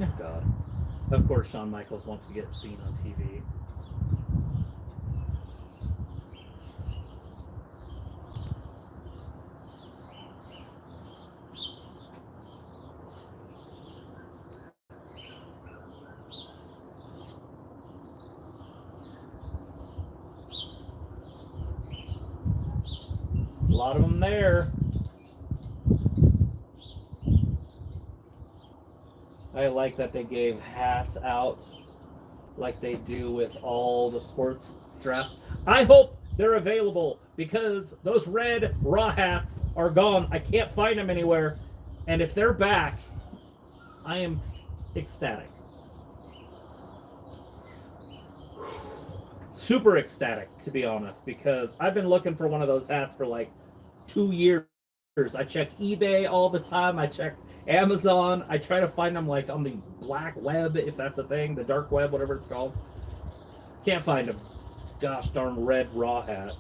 S1: Oh God. Of course, Shawn Michaels wants to get seen on TV. A lot of them there. I like that they gave hats out like they do with all the sports drafts. I hope they're available because those red Raw hats are gone. I can't find them anywhere. And if they're back, I am ecstatic. Super ecstatic, to be honest, because I've been looking for one of those hats for like 2 years. I check eBay all the time. I check Amazon. I try to find them like on the black web, if that's a thing, the dark web, whatever it's called. Can't find a gosh darn red Raw hat.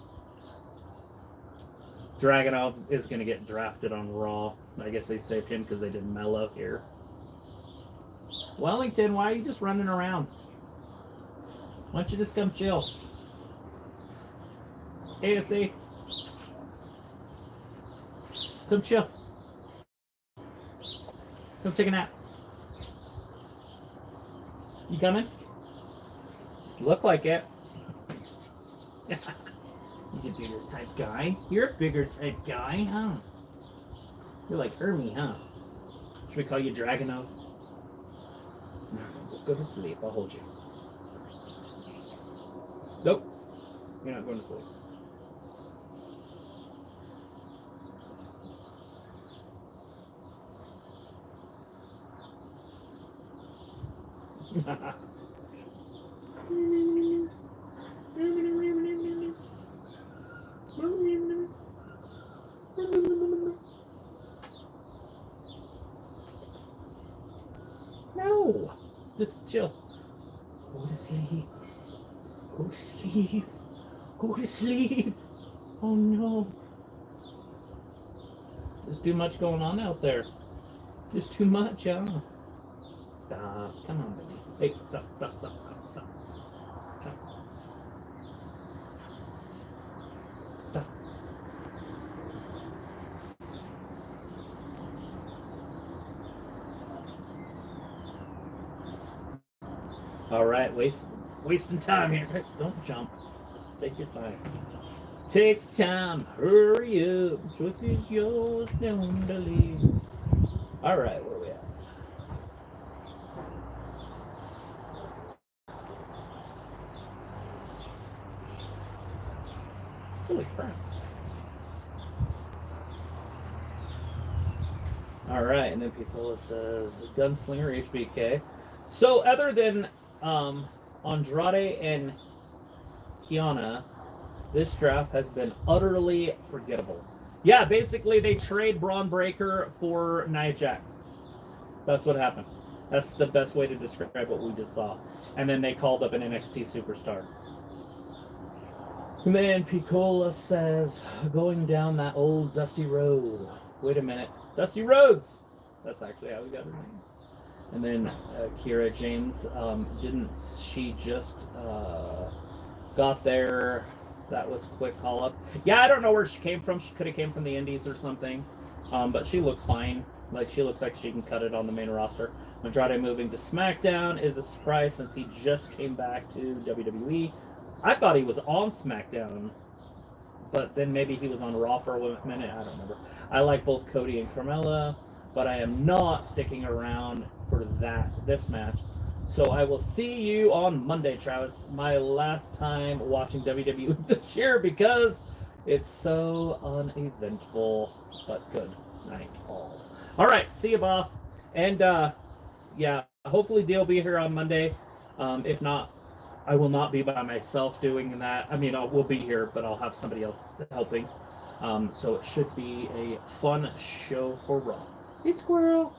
S1: Dragunov is going to get drafted on Raw. I guess they saved him because they did Mello here. Wellington, why are you just running around? Why don't you just come chill? ASC. Come chill. Come take a nap. You coming? Look like it. He's a bigger type guy. You're a bigger type guy, huh? You're like Hermie, huh? Should we call you Dragunov? No, just go to sleep. I'll hold you. Nope. You're not going to sleep. No, just chill. Go to sleep. Go to sleep. Go to sleep. Oh no. There's too much going on out there. There's too much, huh? Stop. Come on, baby. Hey, stop. Stop. All right, wasting time here. Hey, don't jump. Just take your time. Take time. Hurry up. Choice is yours. Don't believe. All right, where are we at? Holy crap. All right, and then Picola says Gunslinger HBK. So other than Andrade and Kiana, this draft has been utterly forgettable. Yeah, basically they trade Braun Breaker for Nia Jax. That's what happened. That's the best way to describe what we just saw. And then they called up an NXT superstar. And then Picola says, going down that old dusty road. Wait a minute. Dusty Rhodes! That's actually how we got his name. And then Kira James, didn't she just got there? That was quick call up. Yeah, I don't know where she came from. She could have came from the Indies or something. But she looks fine. Like, she looks like she can cut it on the main roster. Andrade moving to SmackDown is a surprise since he just came back to WWE. I thought he was on SmackDown, but then maybe he was on Raw for a minute. I don't remember. I like both Cody and Carmella, but I am not sticking around for this match. So I will see you on Monday, Travis. My last time watching WWE this year because it's so uneventful, but good night all. All right, see you, boss. And yeah, hopefully Dale will be here on Monday. If not, I will not be by myself doing that. I mean, we'll be here, but I'll have somebody else helping. So it should be a fun show for Raw. Hey, squirrel.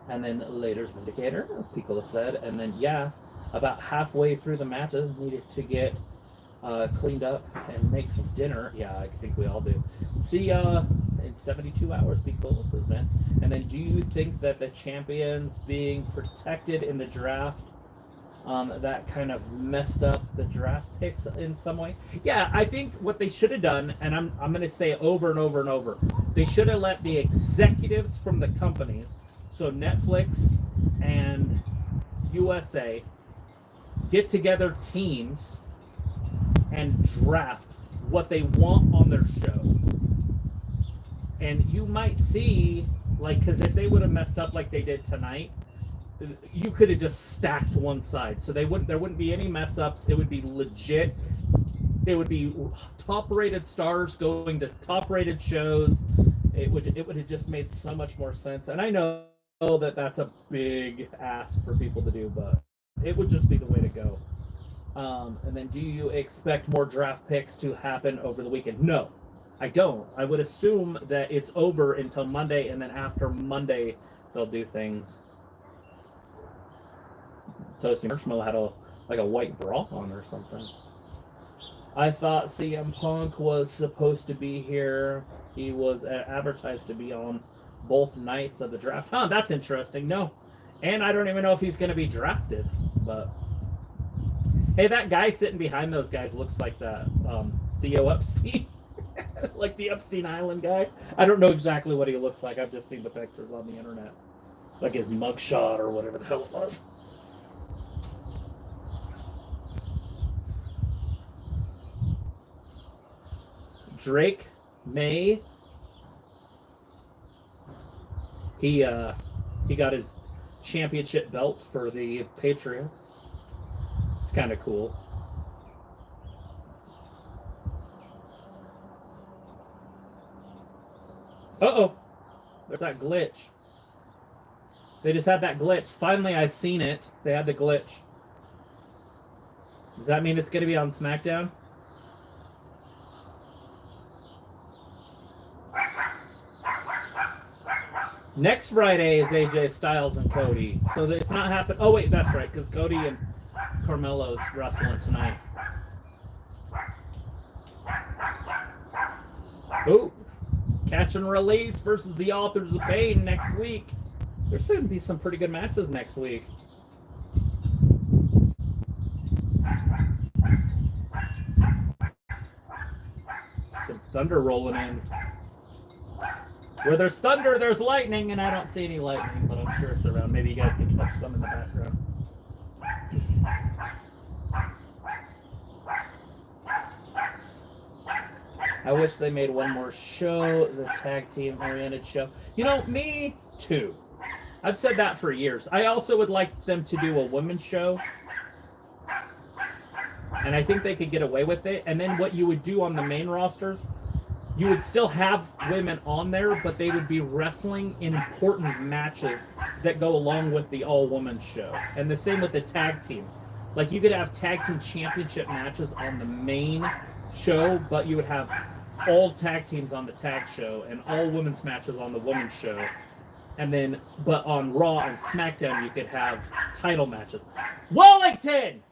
S1: And then later's Vindicator, Picola said. And then, yeah, about halfway through the matches, needed to get cleaned up and make some dinner. Yeah, I think we all do. See ya in 72 hours, Picola says, man. And then do you think that the champions being protected in the draft, that kind of messed up the draft picks in some way? Yeah, I think what they should have done, and I'm going to say over and over and over, they should have let the executives from the companies, so Netflix and USA, get together teams and draft what they want on their show. And you might see, like, because if they would have messed up like they did tonight, you could have just stacked one side. So there wouldn't be any mess ups. It would be legit. It would be top rated stars going to top rated shows. It would have just made so much more sense. And I know that that's a big ask for people to do, but it would just be the way to go. And then do you expect more draft picks to happen over the weekend? No, I don't. I would assume that it's over until Monday, and then after Monday, they'll do things. Toasty Marshmallow had a white bra on or something. I thought CM Punk was supposed to be here. He was advertised to be on both nights of the draft. Huh, that's interesting. No. And I don't even know if he's going to be drafted. But hey, that guy sitting behind those guys looks like that Theo Epstein. Like the Epstein Island guy. I don't know exactly what he looks like. I've just seen the pictures on the internet. Like his mugshot or whatever the hell it was. Drake May. He got his championship belt for the Patriots. It's kind of cool. Uh-oh. There's that glitch. They just had that glitch. Finally, I seen it. They had the glitch. Does that mean it's going to be on SmackDown? Next Friday is AJ Styles and Cody. So it's not happening. Oh, wait, that's right, because Cody and Carmelo's wrestling tonight. Oh, Catch and Release versus the Authors of Pain next week. There's going to be some pretty good matches next week. Some thunder rolling in. Where there's thunder, there's lightning, and I don't see any lightning, but I'm sure it's around. Maybe you guys can touch some in the background. I wish they made one more show, the tag team oriented show. You know, me too. I've said that for years. I also would like them to do a women's show. And I think they could get away with it. And then what you would do on the main rosters, you would still have women on there, but they would be wrestling in important matches that go along with the all-woman show. And the same with the tag teams. Like, you could have tag team championship matches on the main show, but you would have all tag teams on the tag show and all women's matches on the women's show. And then, but on Raw and SmackDown, you could have title matches. Wellington!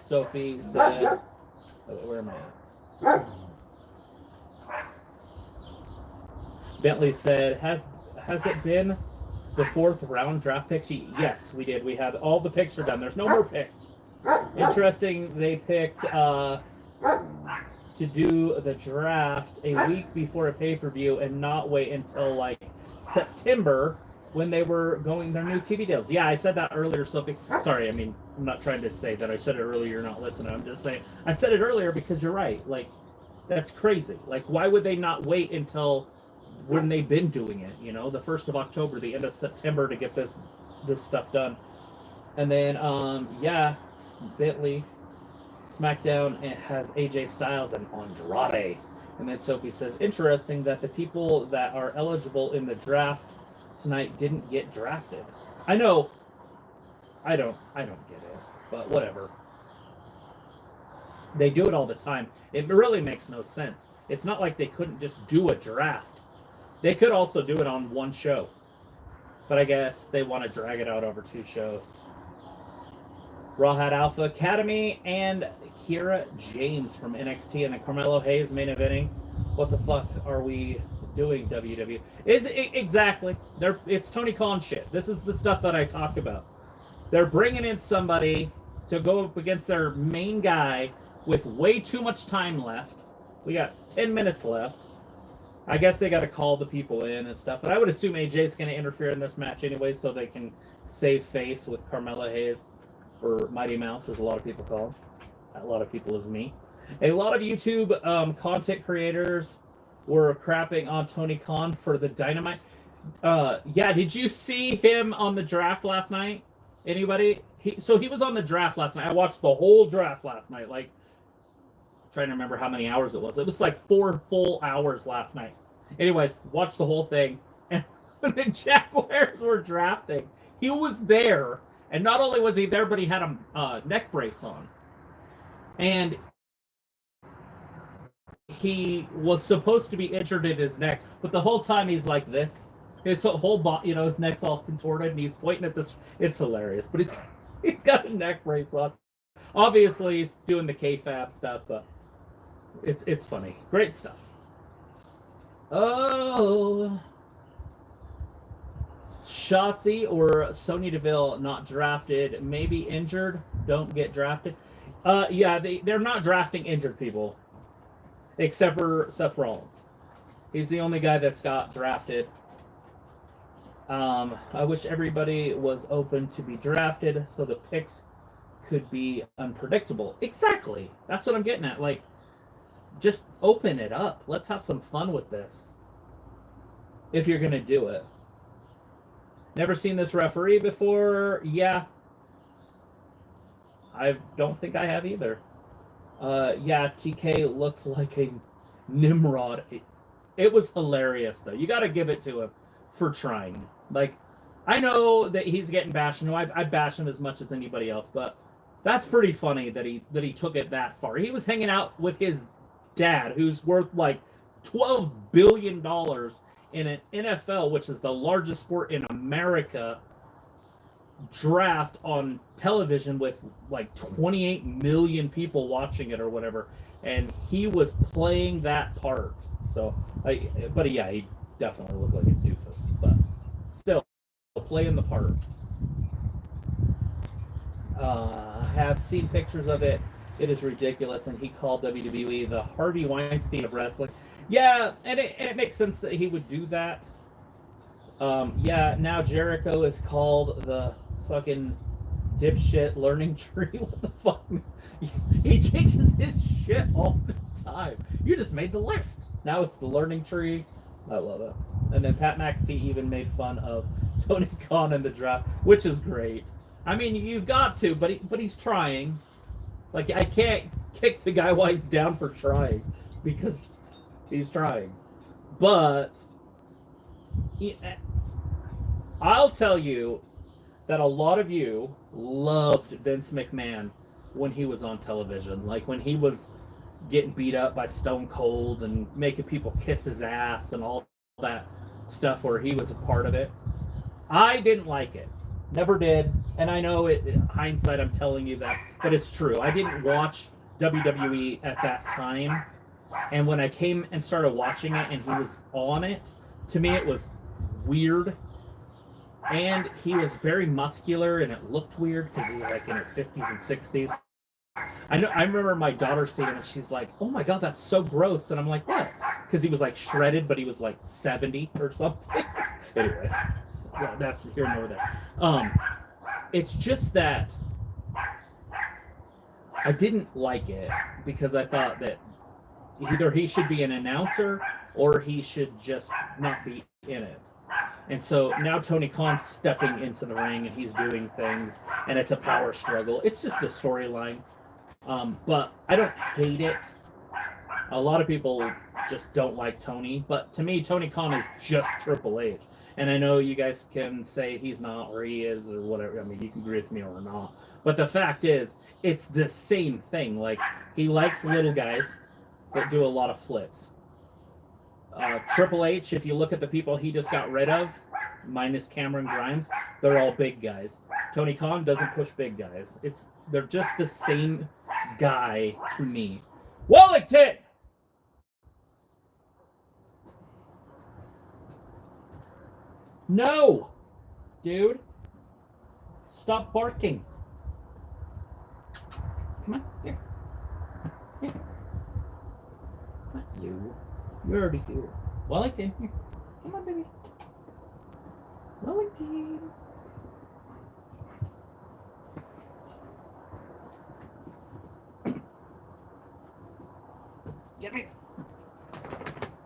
S1: Sophie said, where am I at? Bentley said, has it been the 4th round draft picks? Yes, we did. We had all the picks are done. There's no more picks. Interesting, they picked to do the draft a week before a pay-per-view and not wait until like September when they were going their new TV deals. Yeah, I said that earlier, Sophie. Sorry, I mean, I'm not trying to say that I said it earlier, you're not listening. I'm just saying, I said it earlier because you're right. Like, that's crazy. Like, why would they not wait until when they've been doing it, you know, the 1st of October, the end of September to get this stuff done? And then, yeah, Bentley, SmackDown, it has AJ Styles and Andrade. And then Sophie says, interesting that the people that are eligible in the draft tonight didn't get drafted. I know. I don't get it, but whatever. They do it all the time. It really makes no sense. It's not like they couldn't just do a draft. They could also do it on one show. But I guess they want to drag it out over 2 shows. Raw had Alpha Academy and Kiera James from NXT and then Carmelo Hayes main eventing. What the fuck are we doing, WWE? Exactly. It's Tony Khan shit. This is the stuff that I talked about. They're bringing in somebody to go up against their main guy with way too much time left. We got 10 minutes left. I guess they got to call the people in and stuff, but I would assume AJ's going to interfere in this match anyway, so they can save face with Carmella Hayes, or Mighty Mouse, as a lot of people call him. A lot of people is me. A lot of YouTube content creators were crapping on Tony Khan for the Dynamite. Yeah, did you see him on the draft last night? Anybody? So he was on the draft last night. I watched the whole draft last night. Like, trying to remember how many hours it was. It was like 4 full hours last night. Anyways, watched the whole thing. And when the Jaguars were drafting, he was there. And not only was he there, but he had a neck brace on. And he was supposed to be injured in his neck, but the whole time he's like this. His whole body, you know, his neck's all contorted, and he's pointing at this. It's hilarious, but he's got a neck brace on. Obviously, he's doing the kayfabe stuff, but it's funny. Great stuff. Oh, Shotzi or Sonya Deville not drafted, maybe injured, don't get drafted. Yeah, they're not drafting injured people, except for Seth Rollins. He's the only guy that's got drafted. I wish everybody was open to be drafted so the picks could be unpredictable. Exactly. That's what I'm getting at. Like, just open it up. Let's have some fun with this. If you're going to do it. Never seen this referee before? Yeah. I don't think I have either. Yeah, TK looked like a Nimrod. It was hilarious, though. You got to give it to him for trying. Like, I know that he's getting bashed. No, I bash him as much as anybody else, but that's pretty funny that he took it that far. He was hanging out with his dad, who's worth like $12 billion in an NFL, which is the largest sport in America, draft on television with like 28 million people watching it or whatever, and he was playing that part. So, but yeah, he definitely looked like a doofus, but still playing the part. I have seen pictures of it. It is ridiculous, and he called WWE the Harvey Weinstein of wrestling. Yeah, and it makes sense that he would do that. Yeah, now Jericho is called the fucking dipshit learning tree. What the fuck? He changes his shit all the time. You just made the list. Now it's the learning tree. I love it. And then Pat McAfee even made fun of Tony Khan in the draft, which is great. I mean, you got to, but he's trying. Like, I can't kick the guy while he's down for trying because he's trying. But I'll tell you that a lot of you loved Vince McMahon when he was on television. Like when he was getting beat up by Stone Cold and making people kiss his ass and all that stuff where he was a part of it. I didn't like it. Never did. And I know it, in hindsight, I'm telling you that, but it's true. I didn't watch WWE at that time. And when I came and started watching it and he was on it, to me it was weird. And he was very muscular and it looked weird because he was like in his 50s and 60s. I remember my daughter seeing it and she's like, oh my God, that's so gross. And I'm like, what? Because he was like shredded, but he was like 70 or something. Anyways, yeah, that's here nor there. It's just that I didn't like it because I thought that either he should be an announcer or he should just not be in it. And so now Tony Khan's stepping into the ring and he's doing things and it's a power struggle. It's just a storyline. But I don't hate it. A lot of people just don't like Tony. But to me, Tony Khan is just Triple H. And I know you guys can say he's not or he is or whatever. I mean, you can agree with me or not. But the fact is, it's the same thing. Like, he likes little guys that do a lot of flips. Triple H, if you look at the people he just got rid of, minus Cameron Grimes, they're all big guys. Tony Khan doesn't push big guys. They're just the same guy to me. Wellington! No! Dude. Stop barking. Come on, here. Here. Not you. You're already here. Wellington, here. Come on, baby. Wellington. Get me.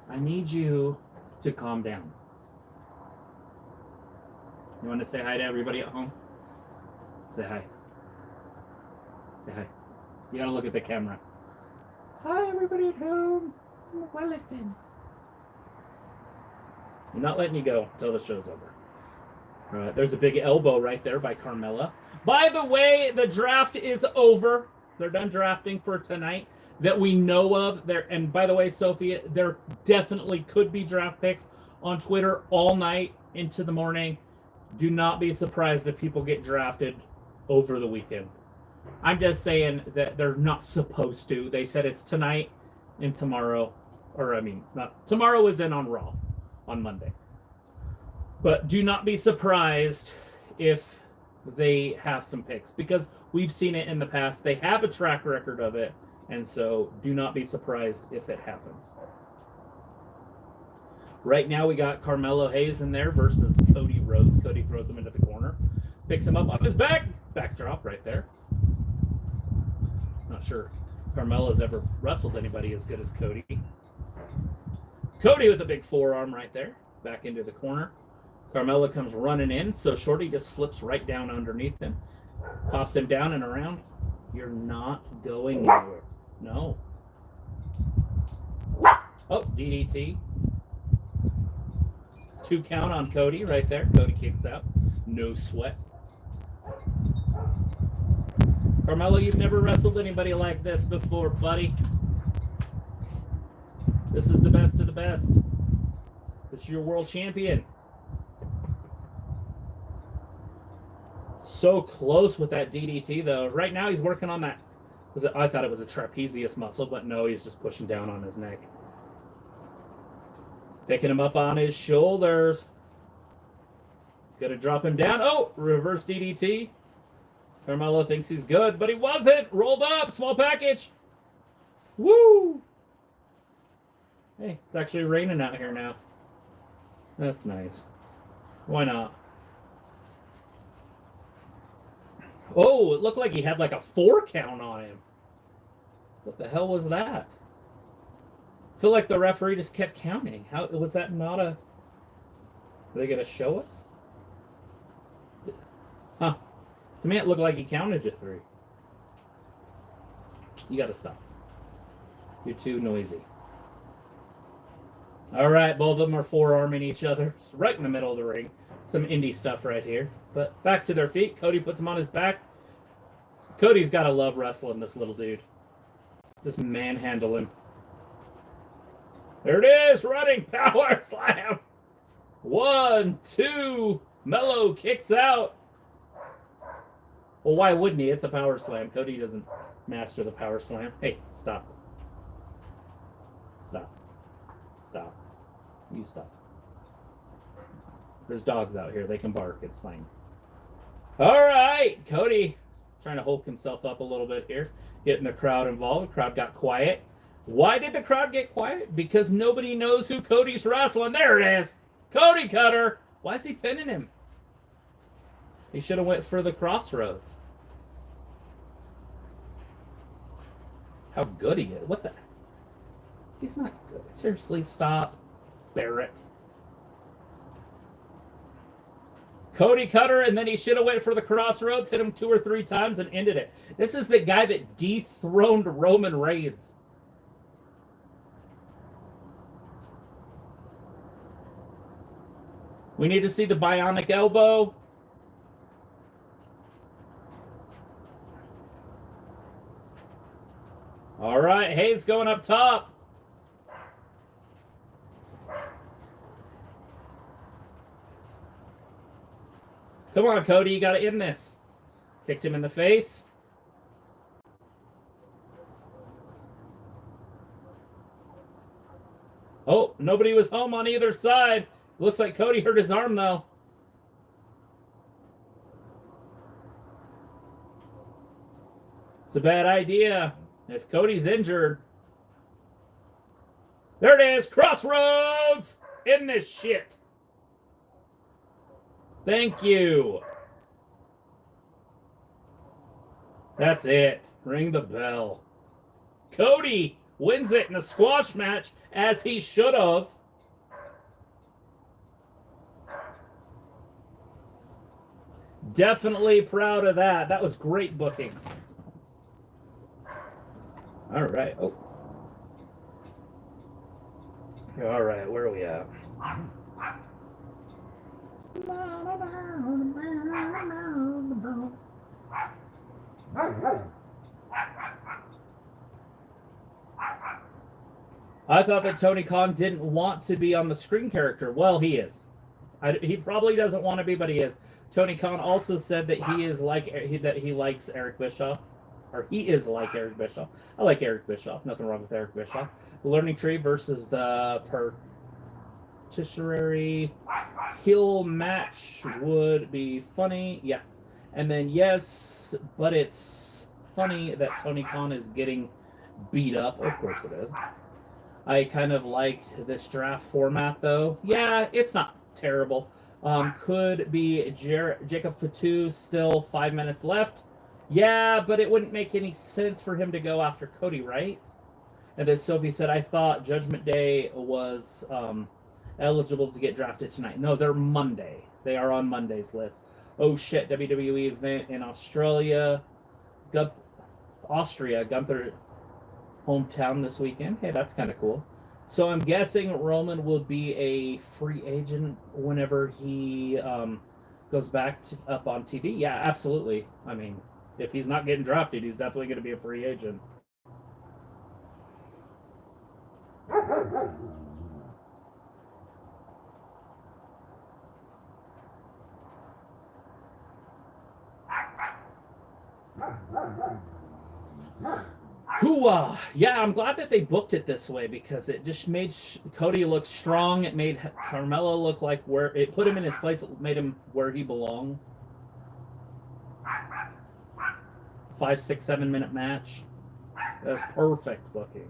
S1: I need you to calm down. You want to say hi to everybody at home? Say hi. Say hi. You gotta look at the camera. Hi, everybody at home. I'm Wellington. I'm not letting you go until the show's over. All right, there's a big elbow right there by Carmella. By the way, the draft is over. They're done drafting for tonight that we know of. And by the way, Sophie, there definitely could be draft picks on Twitter all night into the morning. Do not be surprised if people get drafted over the weekend. I'm just saying that they're not supposed to. They said it's tonight and tomorrow. Or, I mean, not tomorrow is in on Raw on Monday. But do not be surprised if they have some picks because we've seen it in the past. They have a track record of it. And so do not be surprised if it happens. Right now we got Carmelo Hayes in there versus Cody Rhodes. Cody throws him into the corner. Picks him up on his back. Backdrop right there. Not sure Carmelo's ever wrestled anybody as good as Cody. Cody with a big forearm right there. Back into the corner. Carmelo comes running in, so Shorty just slips right down underneath him. Pops him down and around. You're not going anywhere. No. Oh, DDT. 2 count on Cody right there. Cody kicks out. No sweat. Carmelo, you've never wrestled anybody like this before, buddy. This is the best of the best. This is your world champion. So close with that DDT, though. Right now, he's working on that. I thought it was a trapezius muscle, but no, he's just pushing down on his neck. Picking him up on his shoulders. Gonna drop him down. Oh, reverse DDT. Carmelo thinks he's good, but he wasn't. Rolled up, small package. Woo! Hey, it's actually raining out here now. That's nice. Why not? Oh, it looked like he had like a 4 count on him. What the hell was that? feel like the referee just kept counting. How was that not a? Are they gonna show us? Huh? To me, it looked like he counted to 3. You gotta stop. You're too noisy. All right, both of them are forearming each other. It's right in the middle of the ring. Some indie stuff right here. But back to their feet. Cody puts him on his back. Cody's got to love wrestling this little dude. Just manhandle him. There it is. Running power slam. 1, 2. Mello kicks out. Well, why wouldn't he? It's a power slam. Cody doesn't master the power slam. Hey, stop. Stop. Stop. You stop. There's dogs out here. They can bark. It's fine. All right. Cody trying to hulk himself up a little bit here. Getting the crowd involved. The crowd got quiet. Why did the crowd get quiet? Because nobody knows who Cody's wrestling. There it is. Cody Cutter. Why is he pinning him? He should have went for the crossroads. How good he is. What the? He's not good. Seriously, stop. Barrett. Cody Cutter, and then he should have went for the crossroads, hit him 2 or 3 times, and ended it. This is the guy that dethroned Roman Reigns. We need to see the bionic elbow. All right, Hayes going up top. Come on, Cody, you got to end this. Kicked him in the face. Oh, nobody was home on either side. Looks like Cody hurt his arm, though. It's a bad idea. If Cody's injured. There it is. Crossroads in this shit. Thank you. That's it. Ring the bell. Cody wins it in a squash match, as he should have. Definitely proud of that. That was great booking. All right. Oh. All right. Where are we at? I thought that Tony Khan didn't want to be on the screen character. Well, he is. He probably doesn't want to be, but he is. Tony Khan also said that he is like that he likes Eric Bischoff, or he is like Eric Bischoff. I like Eric Bischoff. Nothing wrong with Eric Bischoff. The Learning Tree versus the Patriciary Hill match would be funny. Yeah. And then, yes, but it's funny that Tony Khan is getting beat up. Of course it is. I kind of like this draft format, though. Yeah, it's not terrible. Could be Jacob Fatu, still 5 minutes left. Yeah, but it wouldn't make any sense for him to go after Cody, right? And then Sophie said, I thought Judgment Day was eligible to get drafted tonight. No, they're Monday. They are on Monday's list. Oh, shit, WWE event in Australia. Austria, Gunther hometown this weekend. Hey, that's kind of cool. So I'm guessing Roman will be a free agent whenever he goes back up on TV. Yeah, absolutely. I mean, if he's not getting drafted, he's definitely going to be a free agent. Hooah! Yeah, I'm glad that they booked it this way because it just made Cody look strong. It made Carmelo look like where it put him in his place. It made him where he belonged. 5, 6, 7 minute match. That was perfect booking.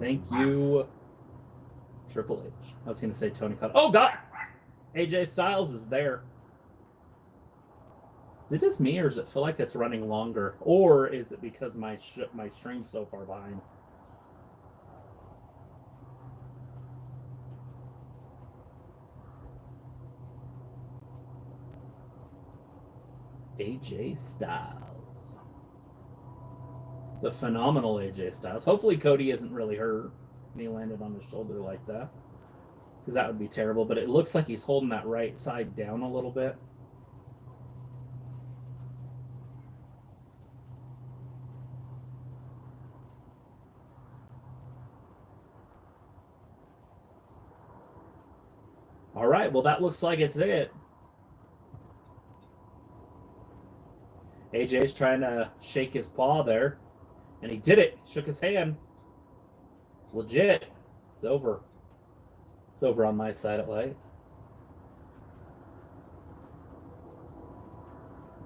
S1: Thank you, Triple H. I was going to say Tony Khan. Oh God! AJ Styles is there. Is it just me, or does it feel like it's running longer? Or is it because my stream's so far behind? AJ Styles. The phenomenal AJ Styles. Hopefully Cody isn't really hurt and he landed on his shoulder like that, because that would be terrible. But it looks like he's holding that right side down a little bit. All right, well, that looks like it's it. AJ's trying to shake his paw there, and he did it. Shook his hand. It's legit. It's over. It's over on my side at light.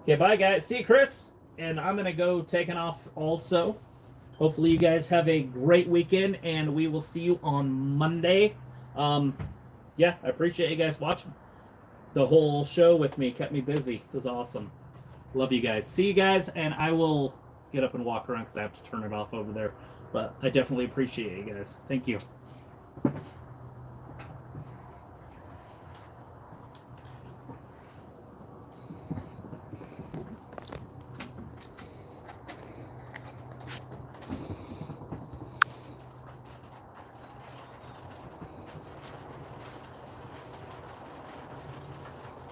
S1: Okay, bye, guys. See you, Chris. And I'm going to go taking off also. Hopefully you guys have a great weekend, and we will see you on Monday. Yeah, I appreciate you guys watching. The whole show with me kept me busy. It was awesome. Love you guys. See you guys, and I will get up and walk around because I have to turn it off over there. But I definitely appreciate you guys. Thank you.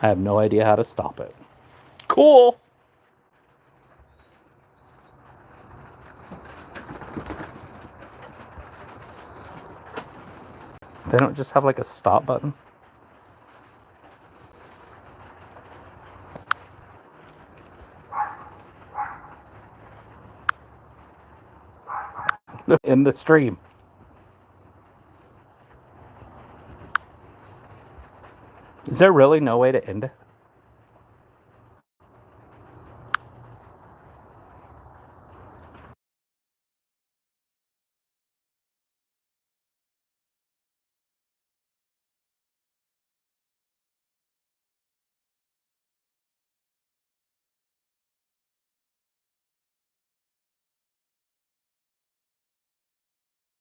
S1: I have no idea how to stop it. Cool. They don't just have like a stop button. In the stream. Is there really no way to end it?